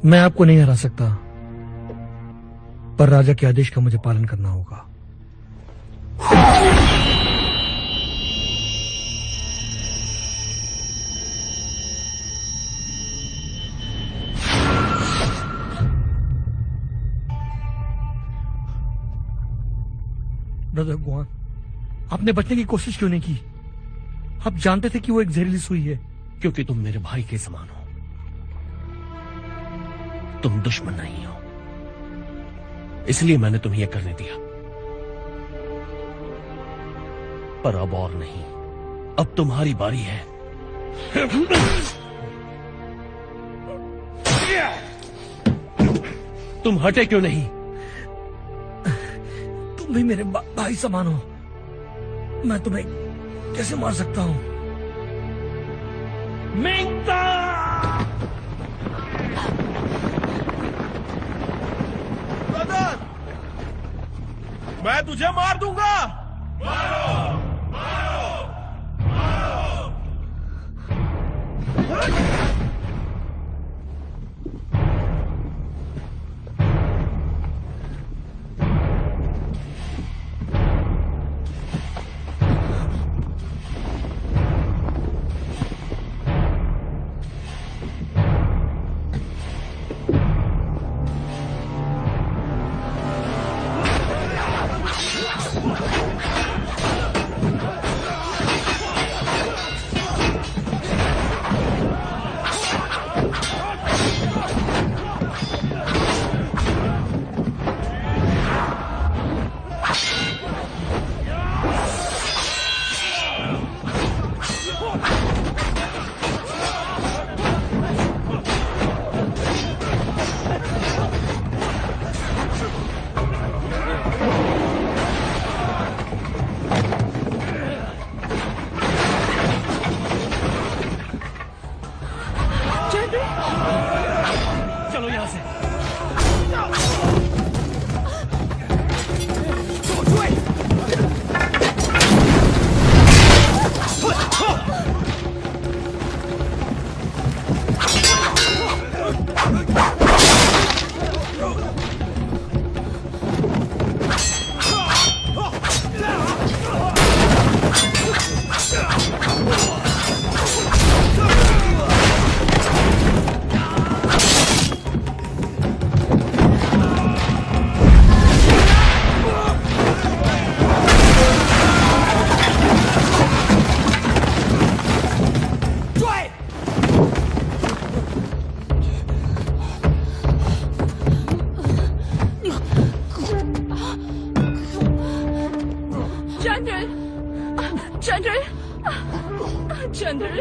मैं आपको नहीं हरा सकता, पर राजा के आदेश का मुझे पालन करना होगा। ब्रदर गुआन, आपने बचने की कोशिश क्यों नहीं की? आप जानते थे कि वो एक जहरीली सुई है। क्योंकि तुम मेरे भाई के समान हो, तुम दुश्मन नहीं हो, इसलिए मैंने तुम्हें यह करने दिया। पर अब और नहीं, अब तुम्हारी बारी है। तुम हटे क्यों नहीं? तुम भी मेरे भाई समान हो, मैं तुम्हें कैसे मार सकता हूं? मिंगता! ब्रदर, मैं तुझे मार दूंगा। मारो, मारो, मारो। चलो यहां से। जनरल,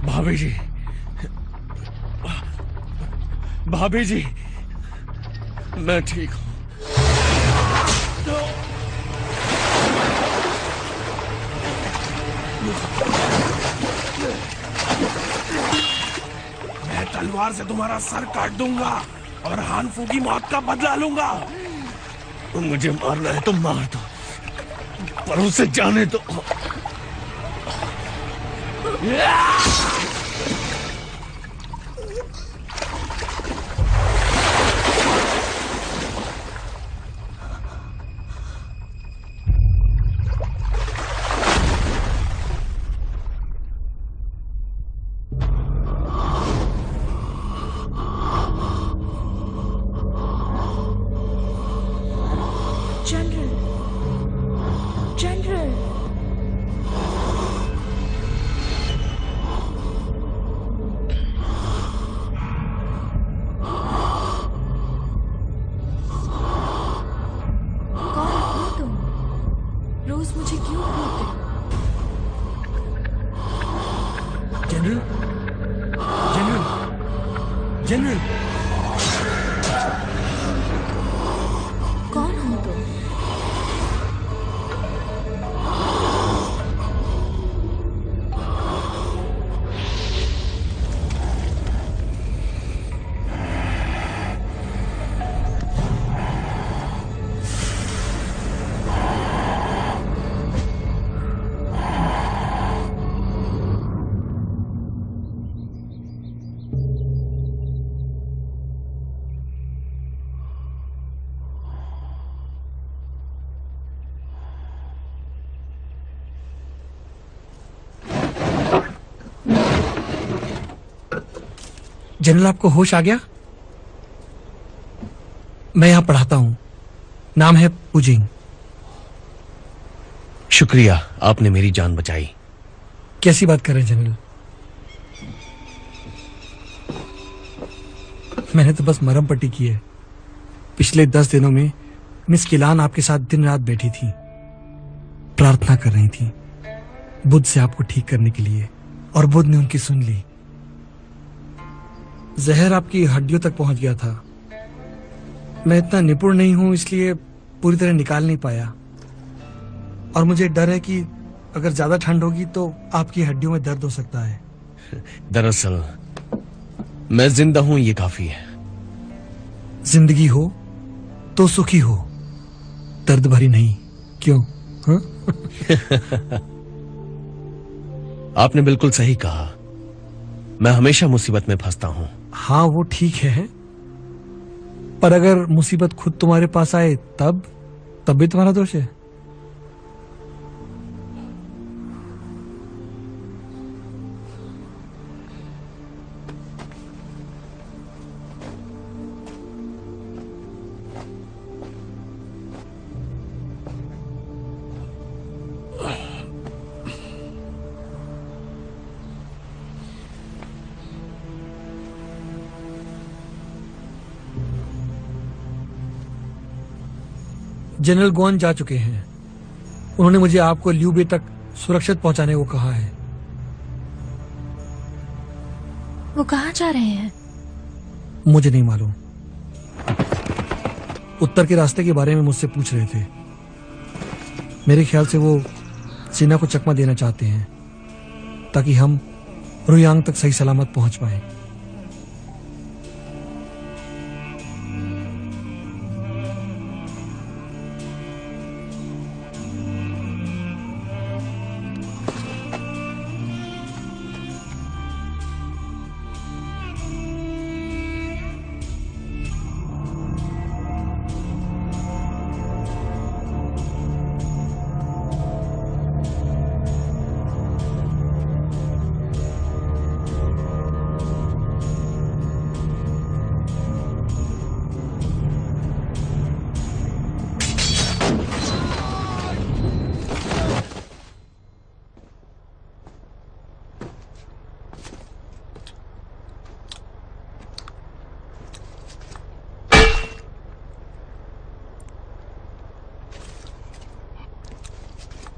भाभी जी, भाभी जी, मैं ठीक हूं। मैं तलवार से तुम्हारा सर काट दूंगा और हानफू की मौत का बदला लूंगा। मुझे मारना है तो मार दो, पर उसे जाने दो। जनरल, कौन हो तुम? जनरल, आपको होश आ गया? मैं यहां पढ़ाता हूं, नाम है पुजिंग। शुक्रिया, आपने मेरी जान बचाई। कैसी बात कर रहे हैं जनरल? मैंने तो बस मरहम पट्टी की है। पिछले 10 दिनों में मिस किलान आपके साथ दिन रात बैठी थी, प्रार्थना कर रही थी बुद्ध से आपको ठीक करने के लिए, और बुद्ध ने उनकी सुन ली। जहर आपकी हड्डियों तक पहुंच गया था। मैं इतना निपुण नहीं हूं, इसलिए पूरी तरह निकाल नहीं पाया, और मुझे डर है कि अगर ज्यादा ठंड होगी तो आपकी हड्डियों में दर्द हो सकता है। दरअसल मैं जिंदा हूं, ये काफी है। जिंदगी हो तो सुखी हो, दर्द भरी नहीं, क्यों? हाँ? आपने बिल्कुल सही कहा। मैं हमेशा मुसीबत में फंसता हूं। हाँ, वो ठीक है, पर अगर मुसीबत खुद तुम्हारे पास आए तब भी तुम्हारा दोष है। जनरल गुआन जा चुके हैं। उन्होंने मुझे आपको ल्यू बे तक सुरक्षित पहुंचाने को कहा है। वो कहाँ जा रहे हैं? मुझे नहीं मालूम। उत्तर के रास्ते के बारे में मुझसे पूछ रहे थे। मेरे ख्याल से वो सेना को चकमा देना चाहते हैं ताकि हम रुयांग तक सही सलामत पहुंच पाए।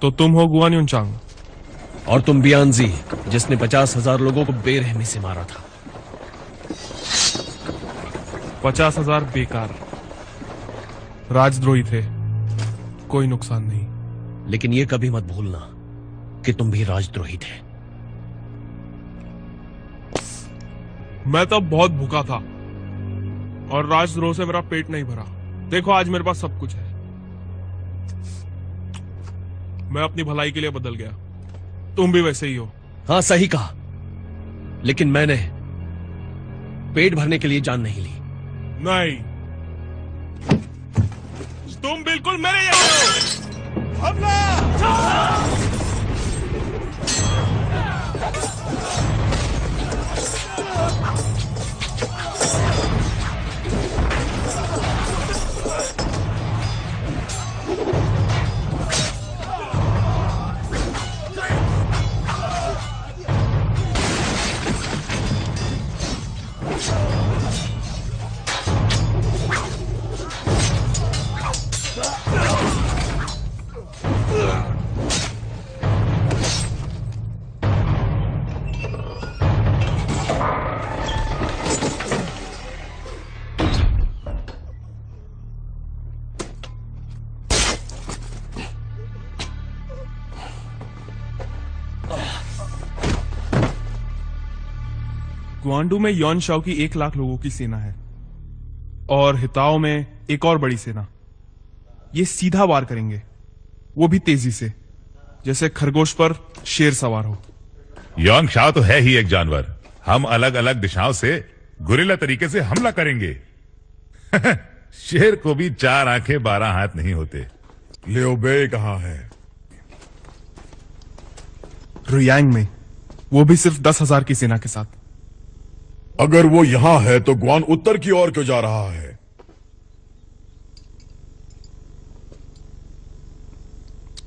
तो तुम हो गुआन युनचांग? और तुम बियांजी, जिसने 50,000 लोगों को बेरहमी से मारा था। 50,000 बेकार राजद्रोही थे, कोई नुकसान नहीं। लेकिन ये कभी मत भूलना कि तुम भी राजद्रोही थे। मैं तब बहुत भूखा था और राजद्रोह से मेरा पेट नहीं भरा। देखो आज मेरे पास सब कुछ है। मैं अपनी भलाई के लिए बदल गया। तुम भी वैसे ही हो। हाँ सही कहा, लेकिन मैंने पेट भरने के लिए जान नहीं ली। नहीं, तुम बिल्कुल मेरे जैसे हो। हमला! ग्वांडू में यॉन शाओ की 1 लाख लोगों की सेना है और हिताओ में एक और बड़ी सेना। ये सीधा वार करेंगे, वो भी तेजी से, जैसे खरगोश पर शेर सवार हो। योंग शाओ तो है ही एक जानवर। हम अलग अलग दिशाओं से गुरिल्ला तरीके से हमला करेंगे। शेर को भी 4 आंखें 12 हाथ नहीं होते। लियो बे कहाँ है? रुयांग में, वो भी सिर्फ 10,000 की सेना के साथ। अगर वो यहां है तो ग्वान उत्तर की ओर क्यों जा रहा है?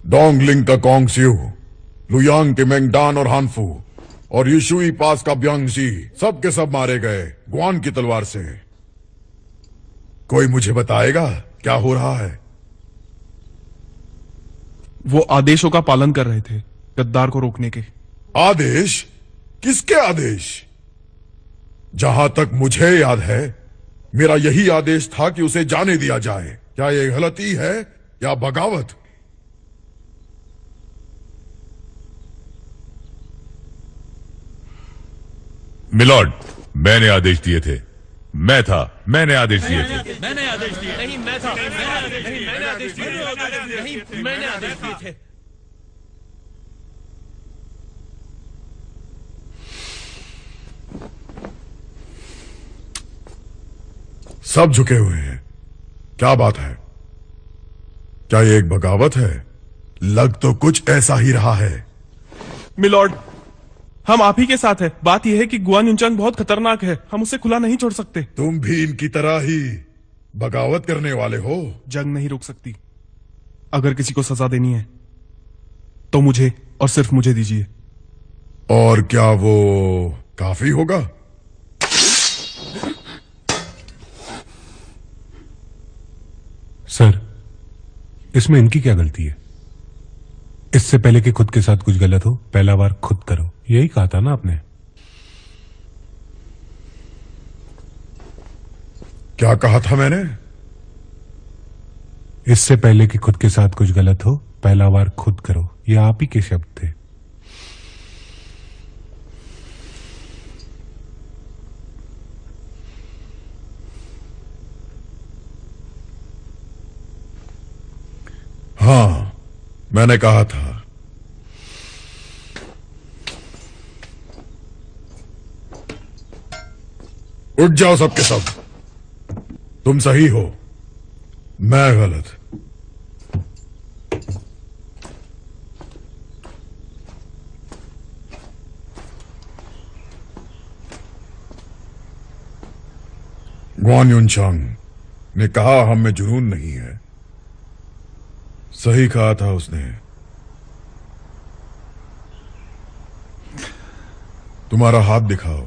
डोंगलिंग का कोंगस्यू, लुयांग के मेंगडान और हानफू और यिशुई पास का ब्यांगजी सब के सब मारे गए ग्वान की तलवार से। कोई मुझे बताएगा क्या हो रहा है? वो आदेशों का पालन कर रहे थे, गद्दार को रोकने के। आदेश? किसके आदेश? जहां तक मुझे याद है, मेरा यही आदेश था कि उसे जाने दिया जाए। क्या यह गलती है या बगावत? मिलॉर्ड, मैंने आदेश दिए थे। मैंने आदेश दिए थे। मैंने आदेश दिए। नहीं मैं था। नहीं मैंने आदेश दिए। नहीं मैंने आदेश दिए थे। सब झुके हुए हैं। क्या बात है? क्या ये एक बगावत है? लग तो कुछ ऐसा ही रहा है। मिलॉर्ड, हम आप ही के साथ हैं। बात यह है कि गुआन युनचांग बहुत खतरनाक है, हम उसे खुला नहीं छोड़ सकते। तुम भी इनकी तरह ही बगावत करने वाले हो। जंग नहीं रुक सकती। अगर किसी को सजा देनी है तो मुझे और सिर्फ मुझे दीजिए। और क्या वो काफी होगा? सर, इसमें इनकी क्या गलती है? इससे पहले कि खुद के साथ कुछ गलत हो, पहला बार खुद करो, यही कहा था ना आपने? क्या कहा था मैंने? इससे पहले कि खुद के साथ कुछ गलत हो, पहला बार खुद करो, ये आप ही के शब्द थे। हाँ, मैंने कहा था। उठ जाओ सबके सब। तुम सही हो, मैं गलत। ग्वान युनचांग ने कहा हम में जुनून नहीं है। सही कहा था उसने। तुम्हारा हाथ दिखाओ।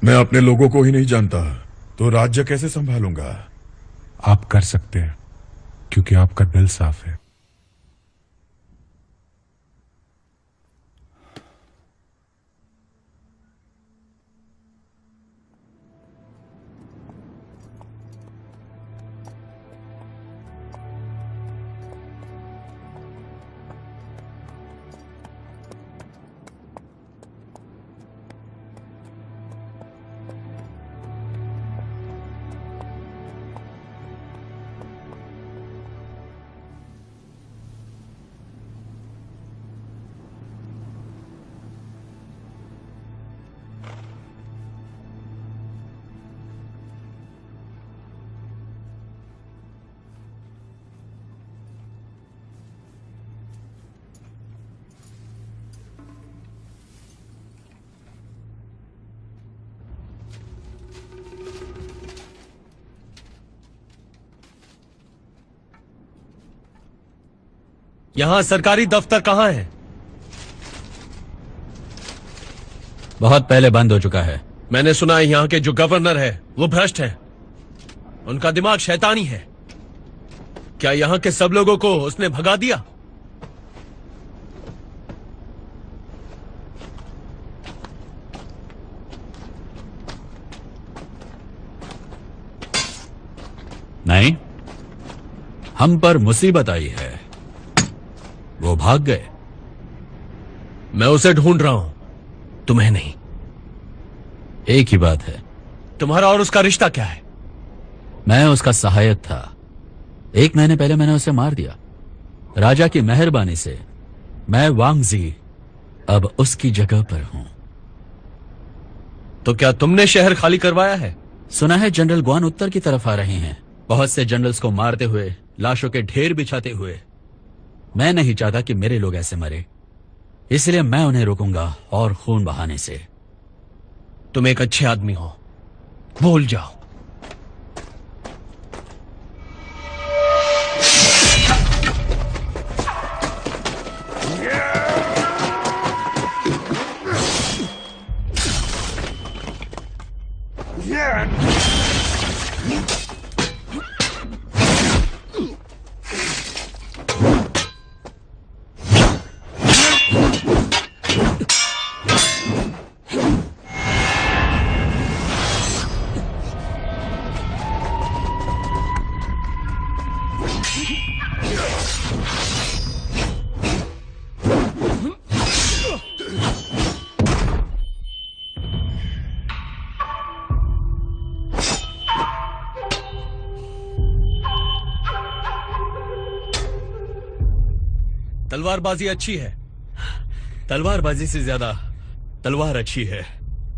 मैं अपने लोगों को ही नहीं जानता तो राज्य कैसे संभालूंगा? आप कर सकते हैं क्योंकि आपका दिल साफ है। यहां सरकारी दफ्तर कहां है? बहुत पहले बंद हो चुका है। मैंने सुना है यहां के जो गवर्नर है वो भ्रष्ट है, उनका दिमाग शैतानी है। क्या यहां के सब लोगों को उसने भगा दिया? नहीं, हम पर मुसीबत आई है, वो भाग गए। मैं उसे ढूंढ रहा हूं, तुम्हें नहीं। एक ही बात है। तुम्हारा और उसका रिश्ता क्या है? मैं उसका सहायक था। 1 महीने पहले मैंने उसे मार दिया। राजा की मेहरबानी से मैं वांगजी अब उसकी जगह पर हूं। तो क्या तुमने शहर खाली करवाया है? सुना है जनरल ग्वान उत्तर की तरफ आ रहे हैं, बहुत से जनरल्स को मारते हुए, लाशों के ढेर बिछाते हुए। मैं नहीं चाहता कि मेरे लोग ऐसे मरे, इसलिए मैं उन्हें रोकूंगा और खून बहाने से। तुम एक अच्छे आदमी हो, भूल जाओ। तलवारबाजी अच्छी है। तलवारबाजी से ज्यादा तलवार अच्छी है।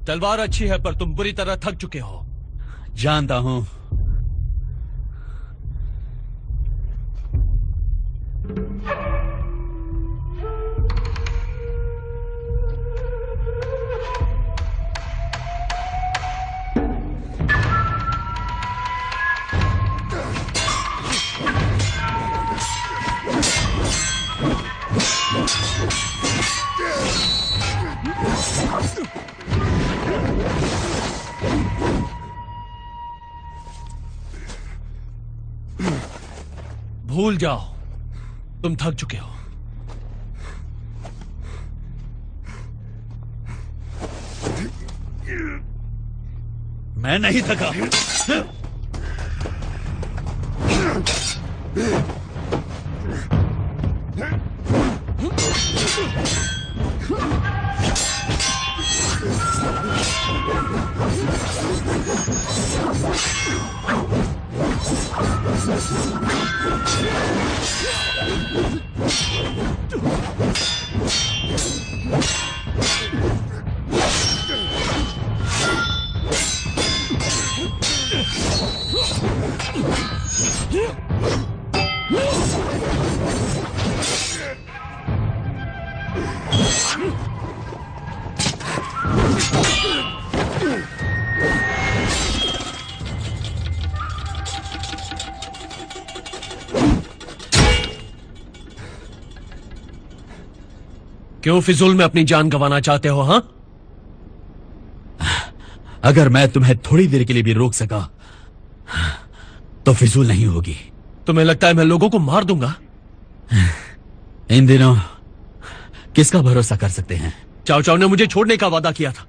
तलवार अच्छी है पर तुम बुरी तरह थक चुके हो। जानता हूं। भूल जाओ, तुम थक चुके हो। मैं नहीं थका। क्यों फिजूल में अपनी जान गंवाना चाहते हो? हाँ, अगर मैं तुम्हें थोड़ी देर के लिए भी रोक सका तो फिजूल नहीं होगी। तुम्हें लगता है मैं लोगों को मार दूंगा? इन दिनों किसका भरोसा कर सकते हैं? चाव चाव ने मुझे छोड़ने का वादा किया था,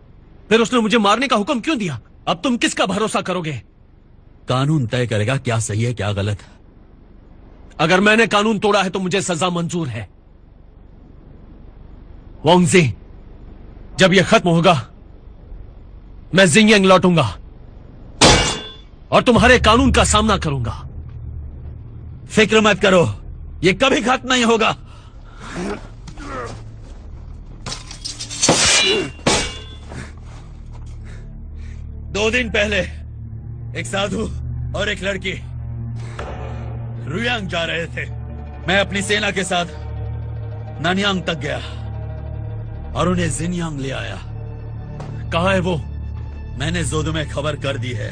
फिर उसने मुझे मारने का हुक्म क्यों दिया? अब तुम किसका भरोसा करोगे? कानून तय करेगा क्या सही है क्या गलत। अगर मैंने कानून तोड़ा है तो मुझे सजा मंजूर है। वांगजी, जब यह खत्म होगा मैं जिंगयांग लौटूंगा और तुम्हारे कानून का सामना करूंगा। फिक्र मत करो, यह कभी खत्म नहीं होगा। दो दिन पहले एक साधु और एक लड़की रुयांग जा रहे थे। मैं अपनी सेना के साथ नानयांग तक गया और उन्हें जिनयांग ले आया। कहां है वो? मैंने जोदू में खबर कर दी है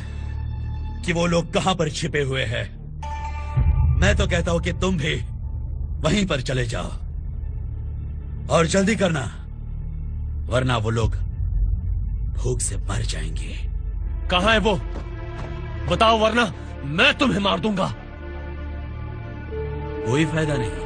कि वो लोग कहां पर छिपे हुए हैं। मैं तो कहता हूं कि तुम भी वहीं पर चले जाओ और जल्दी करना, वरना वो लोग भूख से मर जाएंगे। कहां है वो? बताओ, वरना मैं तुम्हें मार दूंगा। कोई फायदा नहीं।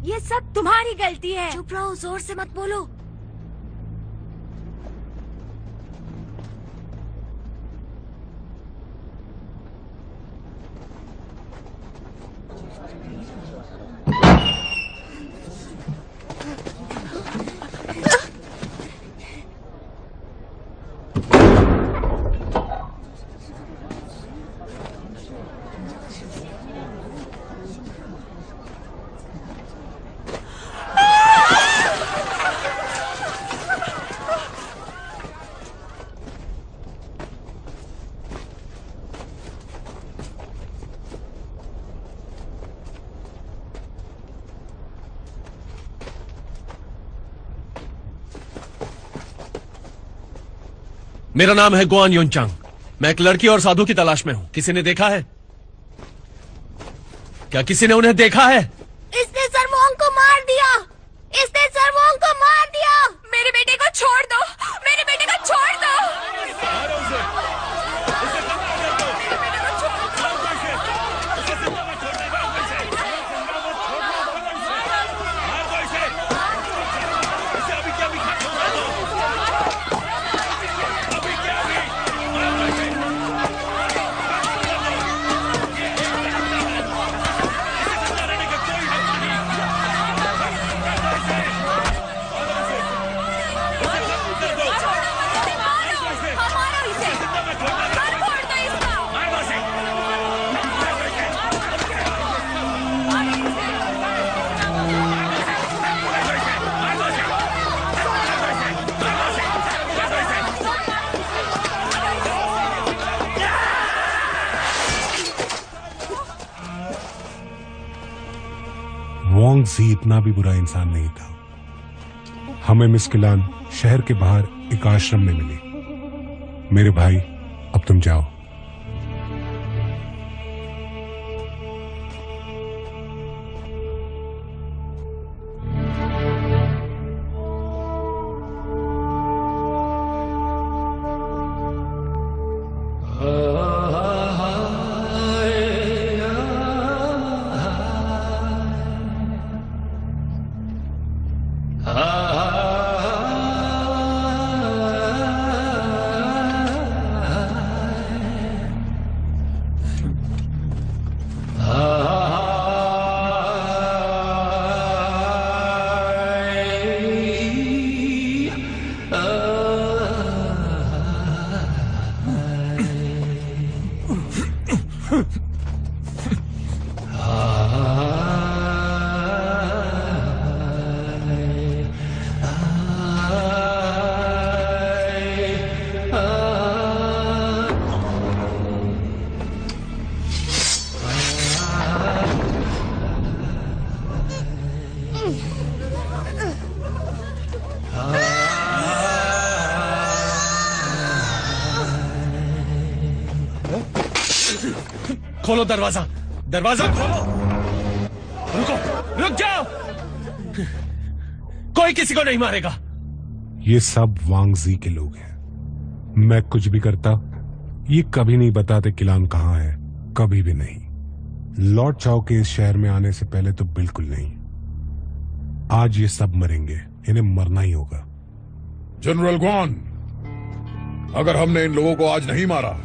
ये सब तुम्हारी गलती है। चुप रहो, जोर से मत बोलो। मेरा नाम है गुआन युनचांग। मैं एक लड़की और साधु की तलाश में हूं। किसी ने देखा है? क्या किसी ने उन्हें देखा है? इसने सरमोंग को मार दिया। इसने सरमोंग को मार दिया। मेरे बेटे को छोड़ दो। मेरे बेटे को छोड़ दो। वांग जी इतना भी बुरा इंसान नहीं था। हमें मिस किलान शहर के बाहर एक आश्रम में मिली। मेरे भाई, अब तुम जाओ। खोलो दरवाजा, दरवाजा खोलो। रुको, रुक जाओ। कोई किसी को नहीं मारेगा। ये सब वांग जी के लोग हैं। मैं कुछ भी करता, ये कभी नहीं बताते किलान कहाँ है, कभी भी नहीं। लॉर्ड चाओ के इस शहर में आने से पहले तो बिल्कुल नहीं। आज ये सब मरेंगे, इन्हें मरना ही होगा। जनरल ग्वान, अगर हमने इन लोगों को आज नहीं मारा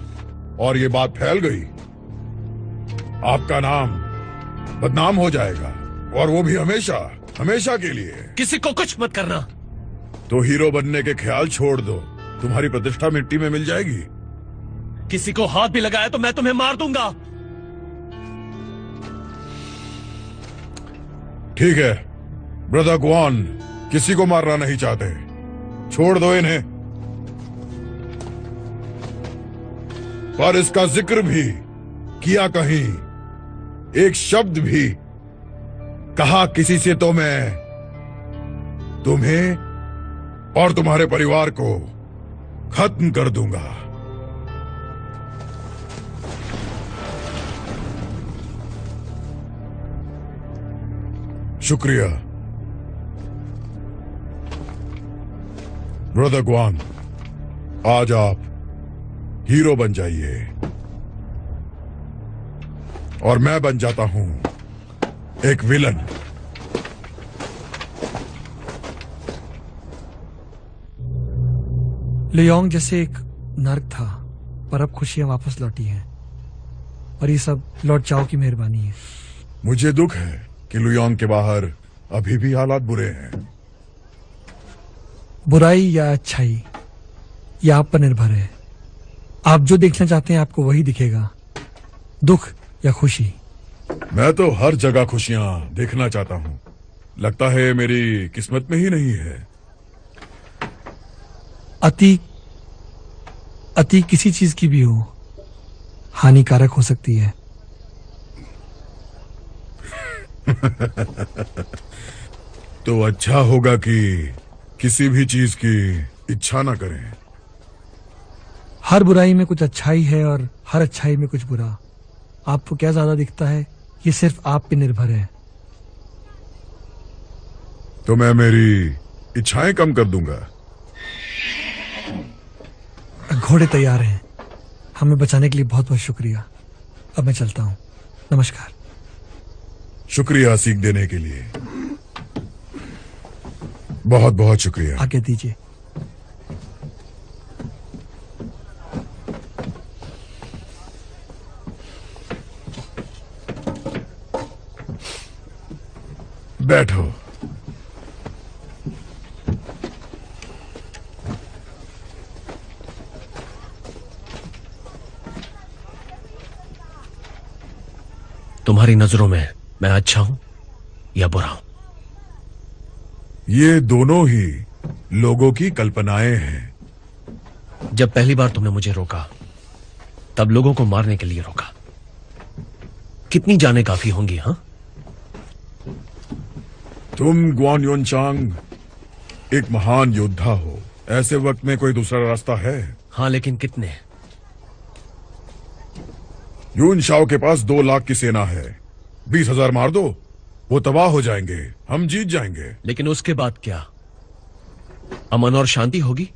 और ये बात फैल गई, आपका नाम बदनाम हो जाएगा, और वो भी हमेशा, हमेशा के लिए। किसी को कुछ मत करना। तो हीरो बनने के ख्याल छोड़ दो, तुम्हारी प्रतिष्ठा मिट्टी में मिल जाएगी। किसी को हाथ भी लगाया तो मैं तुम्हें मार दूंगा। ठीक है, ब्रदर ग्वान किसी को मारना नहीं चाहते, छोड़ दो इन्हें। पर इसका जिक्र भी किया कहीं, एक शब्द भी कहा किसी से, तो मैं तुम्हें और तुम्हारे परिवार को खत्म कर दूंगा। शुक्रिया ब्रदर ग्वान, आज आप हीरो बन जाइए और मैं बन जाता हूं एक विलन। लियोंग जैसे एक नर्क था, पर अब खुशियां वापस लौटी हैं, और ये सब लॉर्ड चाओ की मेहरबानी है। मुझे दुख है कि लुयोंग के बाहर अभी भी हालात बुरे हैं। बुराई या अच्छाई, ये आप पर निर्भर है। आप जो देखना चाहते हैं आपको वही दिखेगा, दुख या खुशी। मैं तो हर जगह खुशियां देखना चाहता हूं। लगता है मेरी किस्मत में ही नहीं है। अति किसी चीज की भी हो, हानिकारक हो सकती है। तो अच्छा होगा कि किसी भी चीज की इच्छा ना करें। हर बुराई में कुछ अच्छाई है और हर अच्छाई में कुछ बुरा। आपको क्या ज्यादा दिखता है, ये सिर्फ आप पे निर्भर है। तो मैं मेरी इच्छाएं कम कर दूंगा। घोड़े तैयार हैं। हमें बचाने के लिए बहुत बहुत शुक्रिया। अब मैं चलता हूं। नमस्कार। शुक्रिया सीख देने के लिए, बहुत बहुत शुक्रिया। आगे दीजिए। बैठो। तुम्हारी नजरों में मैं अच्छा हूं या बुरा हूं? ये दोनों ही लोगों की कल्पनाएं हैं। जब पहली बार तुमने मुझे रोका, तब लोगों को मारने के लिए रोका। कितनी जानें काफी होंगी? हाँ, तुम ग्वान युनचांग एक महान योद्धा हो। ऐसे वक्त में कोई दूसरा रास्ता है? हाँ, लेकिन कितने? यून शाओ के पास 2 लाख की सेना है। 20,000 मार दो, वो तबाह हो जाएंगे, हम जीत जाएंगे। लेकिन उसके बाद क्या? अमन और शांति होगी?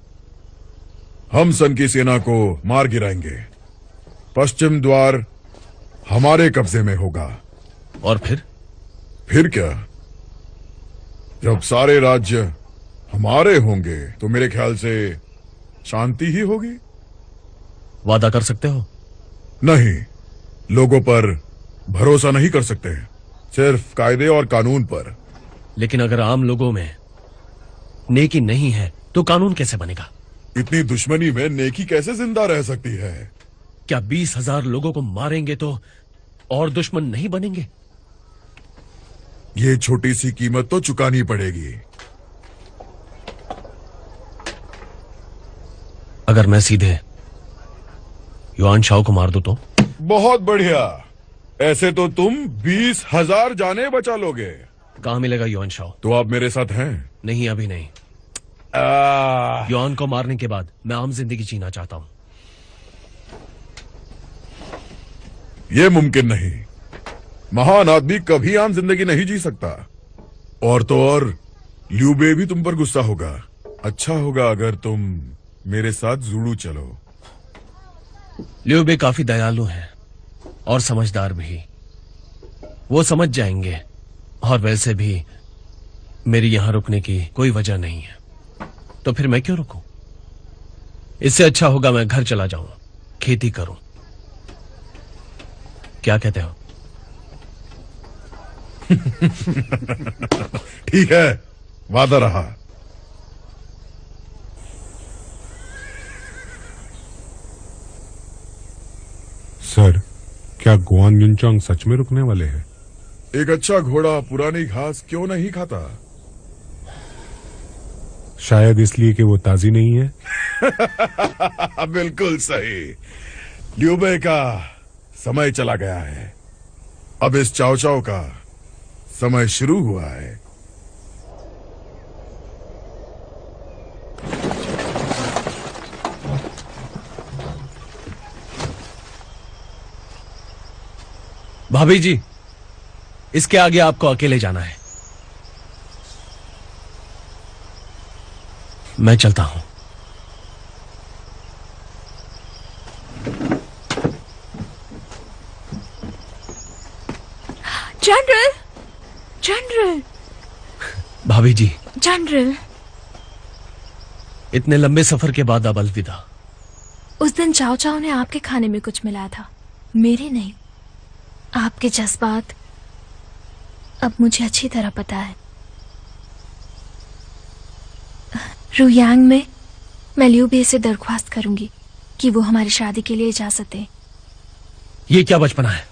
हम सन की सेना को मार गिराएंगे। पश्चिम द्वार हमारे कब्जे में होगा। और फिर क्या? जब सारे राज्य हमारे होंगे तो मेरे ख्याल से शांति ही होगी। वादा कर सकते हो? नहीं, लोगों पर भरोसा नहीं कर सकते, सिर्फ कायदे और कानून पर। लेकिन अगर आम लोगों में नेकी नहीं है तो कानून कैसे बनेगा? इतनी दुश्मनी में नेकी कैसे जिंदा रह सकती है? क्या 20,000 लोगों को मारेंगे तो और दुश्मन नहीं बनेंगे? ये छोटी सी कीमत तो चुकानी पड़ेगी। अगर मैं सीधे युआन शाओ को मार दूं तो? बहुत बढ़िया। ऐसे तो तुम 20,000 जाने बचा लोगे। कहां मिलेगा युआन शाओ? तो आप मेरे साथ हैं? नहीं, अभी नहीं। युआन को मारने के बाद मैं आम जिंदगी जीना चाहता हूं। यह मुमकिन नहीं। महान आदमी कभी आम जिंदगी नहीं जी सकता। और तो और लियू बे भी तुम पर गुस्सा होगा। अच्छा होगा अगर तुम मेरे साथ जुड़ू चलो। लियू बे काफी दयालु हैं और समझदार भी। वो समझ जाएंगे। और वैसे भी मेरी यहां रुकने की कोई वजह नहीं है, तो फिर मैं क्यों रुकूं? इससे अच्छा होगा मैं घर चला जाऊं, खेती करूं। क्या कहते हो? ठीक है, वादा रहा। सर, क्या गुआन युनचांग सच में रुकने वाले हैं? एक अच्छा घोड़ा पुरानी घास क्यों नहीं खाता? शायद इसलिए कि वो ताजी नहीं है। बिल्कुल सही। लियू बे का समय चला गया है। अब इस चाओ चाओ का समय शुरू हुआ है। भाभी जी, इसके आगे आपको अकेले जाना है। मैं चलता हूं। जनरल, जनरल, भाभी जी, जनरल। इतने लंबे सफर के बाद अब अलविदा। उस दिन चाओ चाओ ने आपके खाने में कुछ मिलाया था, मेरे नहीं। आपके जज्बात अब मुझे अच्छी तरह पता है। रुयांग में मैं लियू बे से दरख्वास्त करूंगी कि वो हमारी शादी के लिए इजाजत दे। ये क्या बचपना है?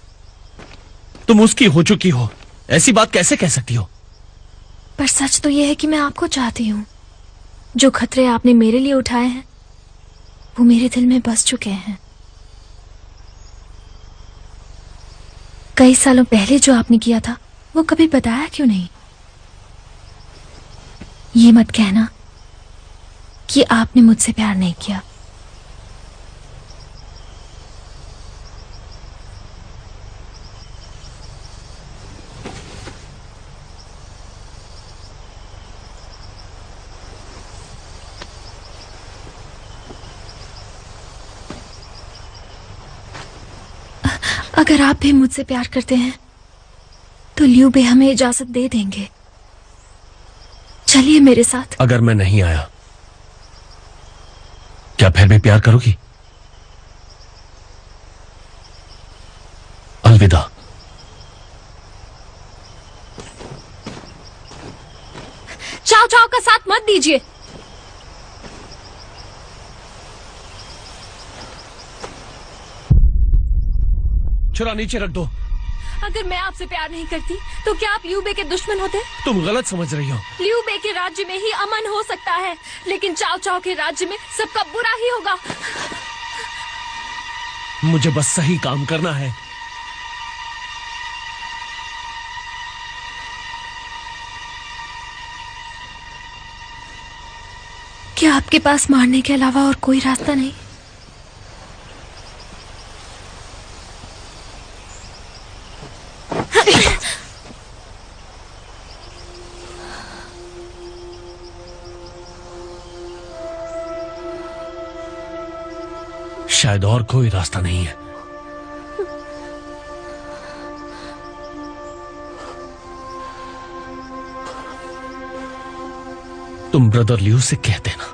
तुम उसकी हो चुकी हो, ऐसी बात कैसे कह सकती हो? पर सच तो यह है कि मैं आपको चाहती हूँ। जो खतरे आपने मेरे लिए उठाए हैं वो मेरे दिल में बस चुके हैं। कई सालों पहले जो आपने किया था वो कभी बताया क्यों नहीं? ये मत कहना कि आपने मुझसे प्यार नहीं किया। अगर आप भी मुझसे प्यार करते हैं तो लियू बे हमें इजाजत दे देंगे। चलिए मेरे साथ। अगर मैं नहीं आया, क्या फिर भी प्यार करोगी? अलविदा। चाओ चाओ का साथ मत दीजिए। छुरा नीचे रख दो। अगर मैं आपसे प्यार नहीं करती तो क्या आप लियू बे के दुश्मन होते? तुम गलत समझ रही हो। लियू बे के राज्य में ही अमन हो सकता है, लेकिन चाओ चाओ के राज्य में सबका बुरा ही होगा। मुझे बस सही काम करना है। क्या आपके पास मारने के अलावा और कोई रास्ता नहीं? शायद और कोई रास्ता नहीं है। तुम ब्रदर लियू से कह देना।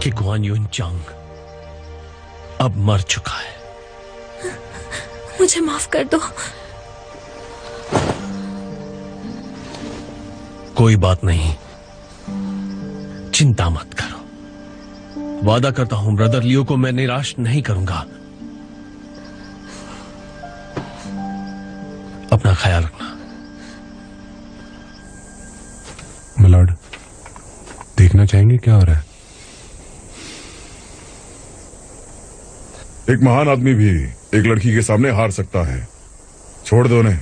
कि गुआन युन चांग अब मर चुका है। मुझे माफ कर दो। कोई बात नहीं, चिंता मत करो। वादा करता हूं ब्रदर लियो को मैं निराश नहीं करूंगा। अपना ख्याल रखना। मिलॉर्ड, देखना चाहेंगे क्या हो रहा है? एक महान आदमी भी एक लड़की के सामने हार सकता है। छोड़ दो उन्हें।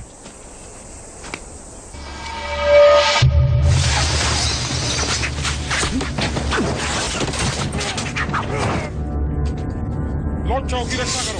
लॉर्ड चाओ की रक्षा करो।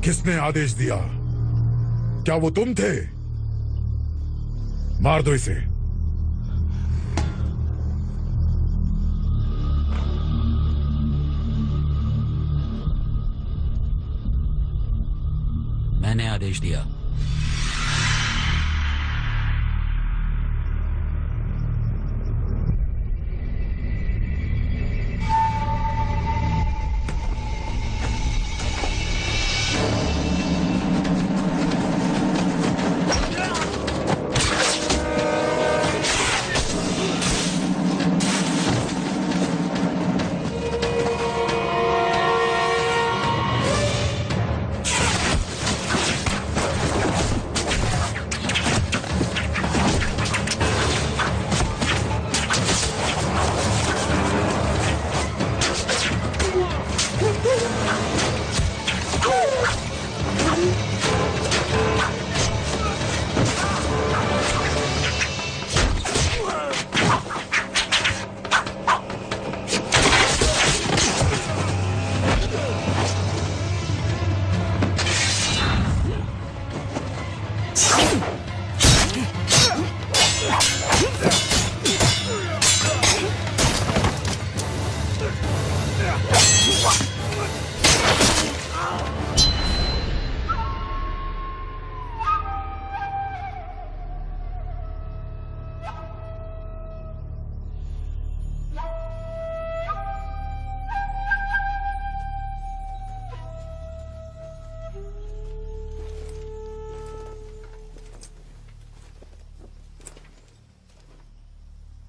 किसने आदेश दिया? क्या वो तुम थे? मार दो इसे। मैंने आदेश दिया।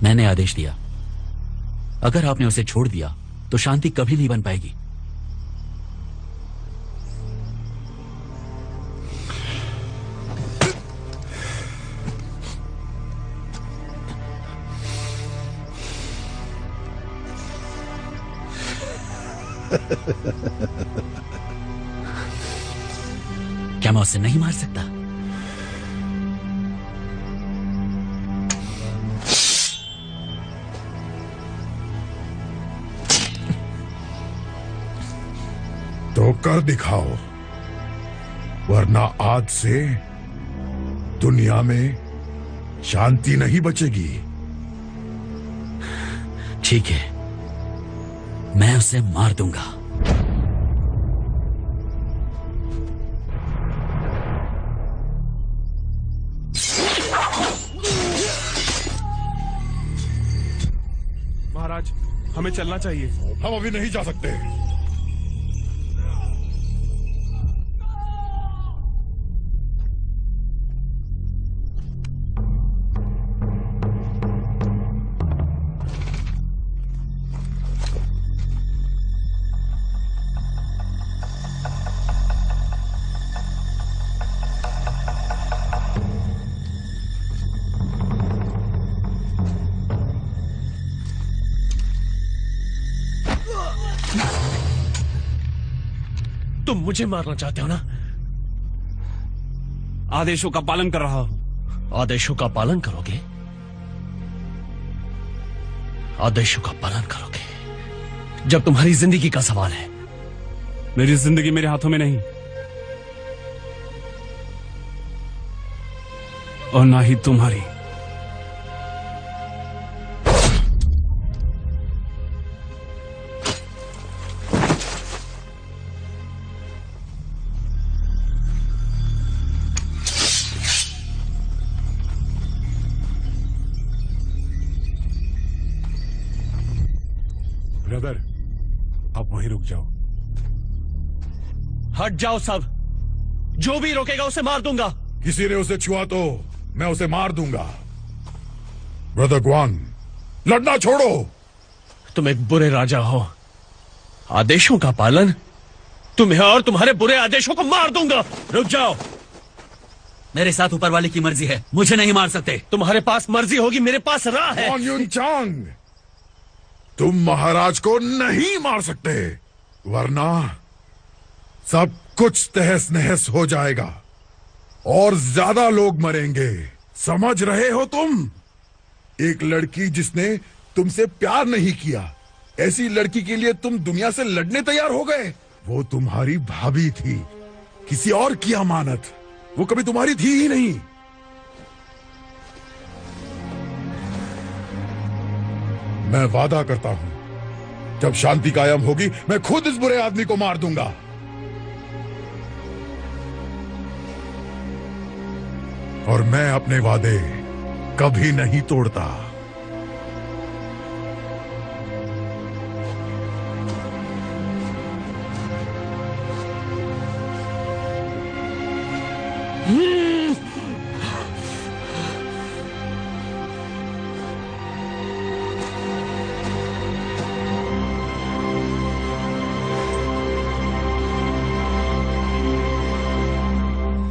मैंने आदेश दिया। अगर आपने उसे छोड़ दिया तो शांति कभी नहीं बन पाएगी। क्या मैं उसे नहीं मार सकता? तो कर दिखाओ। वरना आज से दुनिया में शांति नहीं बचेगी। ठीक है, मैं उसे मार दूंगा। महाराज, हमें चलना चाहिए। हम अभी नहीं जा सकते। तुम मुझे मारना चाहते हो ना? आदेशों का पालन कर रहा हूं। आदेशों का पालन करोगे? आदेशों का पालन करोगे जब तुम्हारी जिंदगी का सवाल है। मेरी जिंदगी मेरे हाथों में नहीं, और ना ही तुम्हारी। ब्रदर, आप वहीं रुक जाओ। हट जाओ सब। जो भी रोकेगा उसे मार दूंगा। किसी ने उसे छुआ तो मैं उसे मार दूंगा। ब्रदर ग्वान, लड़ना छोड़ो। तुम एक बुरे राजा हो। आदेशों का पालन? तुम्हें और तुम्हारे बुरे आदेशों को मार दूंगा। रुक जाओ। मेरे साथ ऊपर वाले की मर्जी है, मुझे नहीं मार सकते। तुम्हारे पास मर्जी होगी, मेरे पास राह है। ग्वान युनचांग, तुम महाराज को नहीं मार सकते, वरना सब कुछ तहस नहस हो जाएगा और ज्यादा लोग मरेंगे। समझ रहे हो तुम? एक लड़की जिसने तुमसे प्यार नहीं किया, ऐसी लड़की के लिए तुम दुनिया से लड़ने तैयार हो गए। वो तुम्हारी भाभी थी, किसी और की अमानत। वो कभी तुम्हारी थी ही नहीं। मैं वादा करता हूं, जब शांति कायम होगी मैं खुद इस बुरे आदमी को मार दूंगा। और मैं अपने वादे कभी नहीं तोड़ता।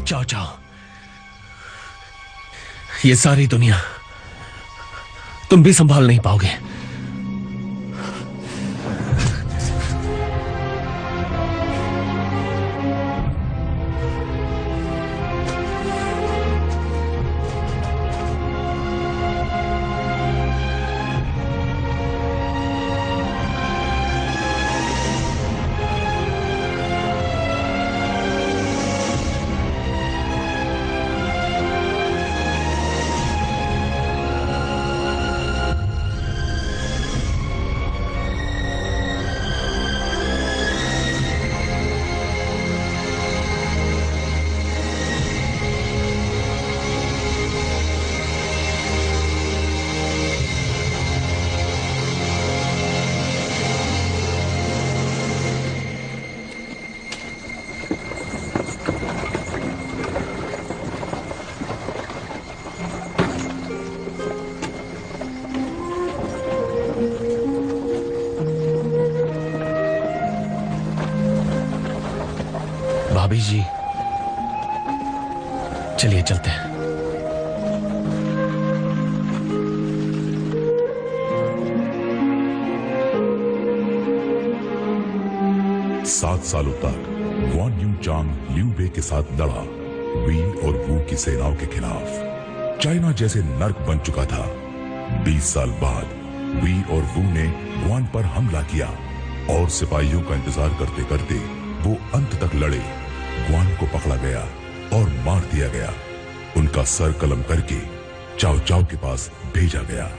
जाओ जाओ। ये सारी दुनिया तुम भी संभाल नहीं पाओगे। भाभी जी, चलिए चलते हैं। 7 सालों तक ग्वान युनचांग लियू बे के साथ लड़ा, वी और वू की सेनाओं के खिलाफ। चाइना जैसे नर्क बन चुका था। 20 साल बाद वी और वू ने ग्वान पर हमला किया और सिपाहियों का इंतजार करते करते वो अंत तक लड़े ग्वान को पकड़ा गया और मार दिया गया। उनका सर कलम करके चाओ चाओ के पास भेजा गया।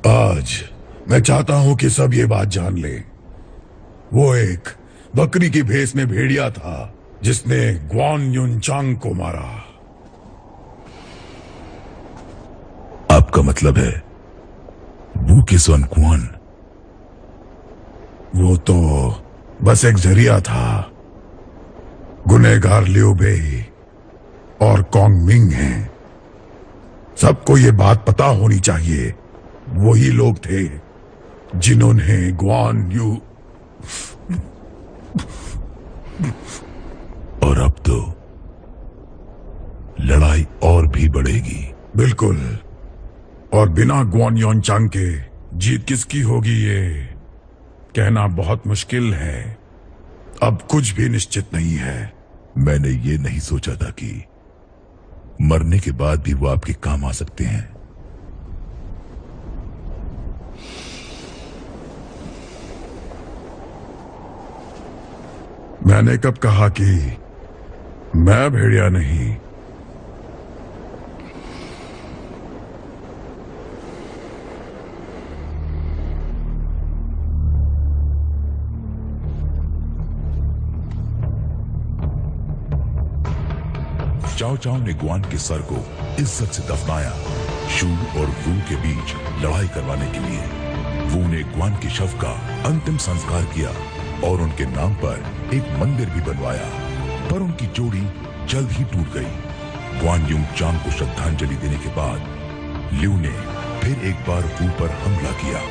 आज मैं चाहता हूं कि सब ये बात जान ले। वो एक बकरी की भेष में भेड़िया था जिसने ग्वान युनचांग को मारा। आपका मतलब है वू के सन ग्वान? वो तो बस एक जरिया था। गुनहगार लिू बेई और कॉन्ग मिंग हैं। सबको ये बात पता होनी चाहिए। वही लोग थे जिन्होंने ग्वान यू। और अब तो लड़ाई और भी बढ़ेगी। बिल्कुल। और बिना ग्वान युनचांग के जीत किसकी होगी ये कहना बहुत मुश्किल है। अब कुछ भी निश्चित नहीं है। मैंने ये नहीं सोचा था कि मरने के बाद भी वो आपके काम आ सकते हैं। मैंने कब कहा कि मैं भेड़िया नहीं? चाओ चाओ ने ग्वान के सर को इज्जत से दफनाया। शू और वू के बीच लड़ाई करवाने के लिए वू ने ग्वान के शव का अंतिम संस्कार किया और उनके नाम पर एक मंदिर भी बनवाया। पर उनकी जोड़ी जल्द ही टूट गई। ग्वान युनचांग को श्रद्धांजलि देने के बाद लिू ने फिर एक बार वू पर हमला किया।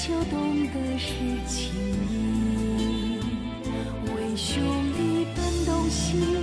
就懂得是情谊，为兄弟奔东西。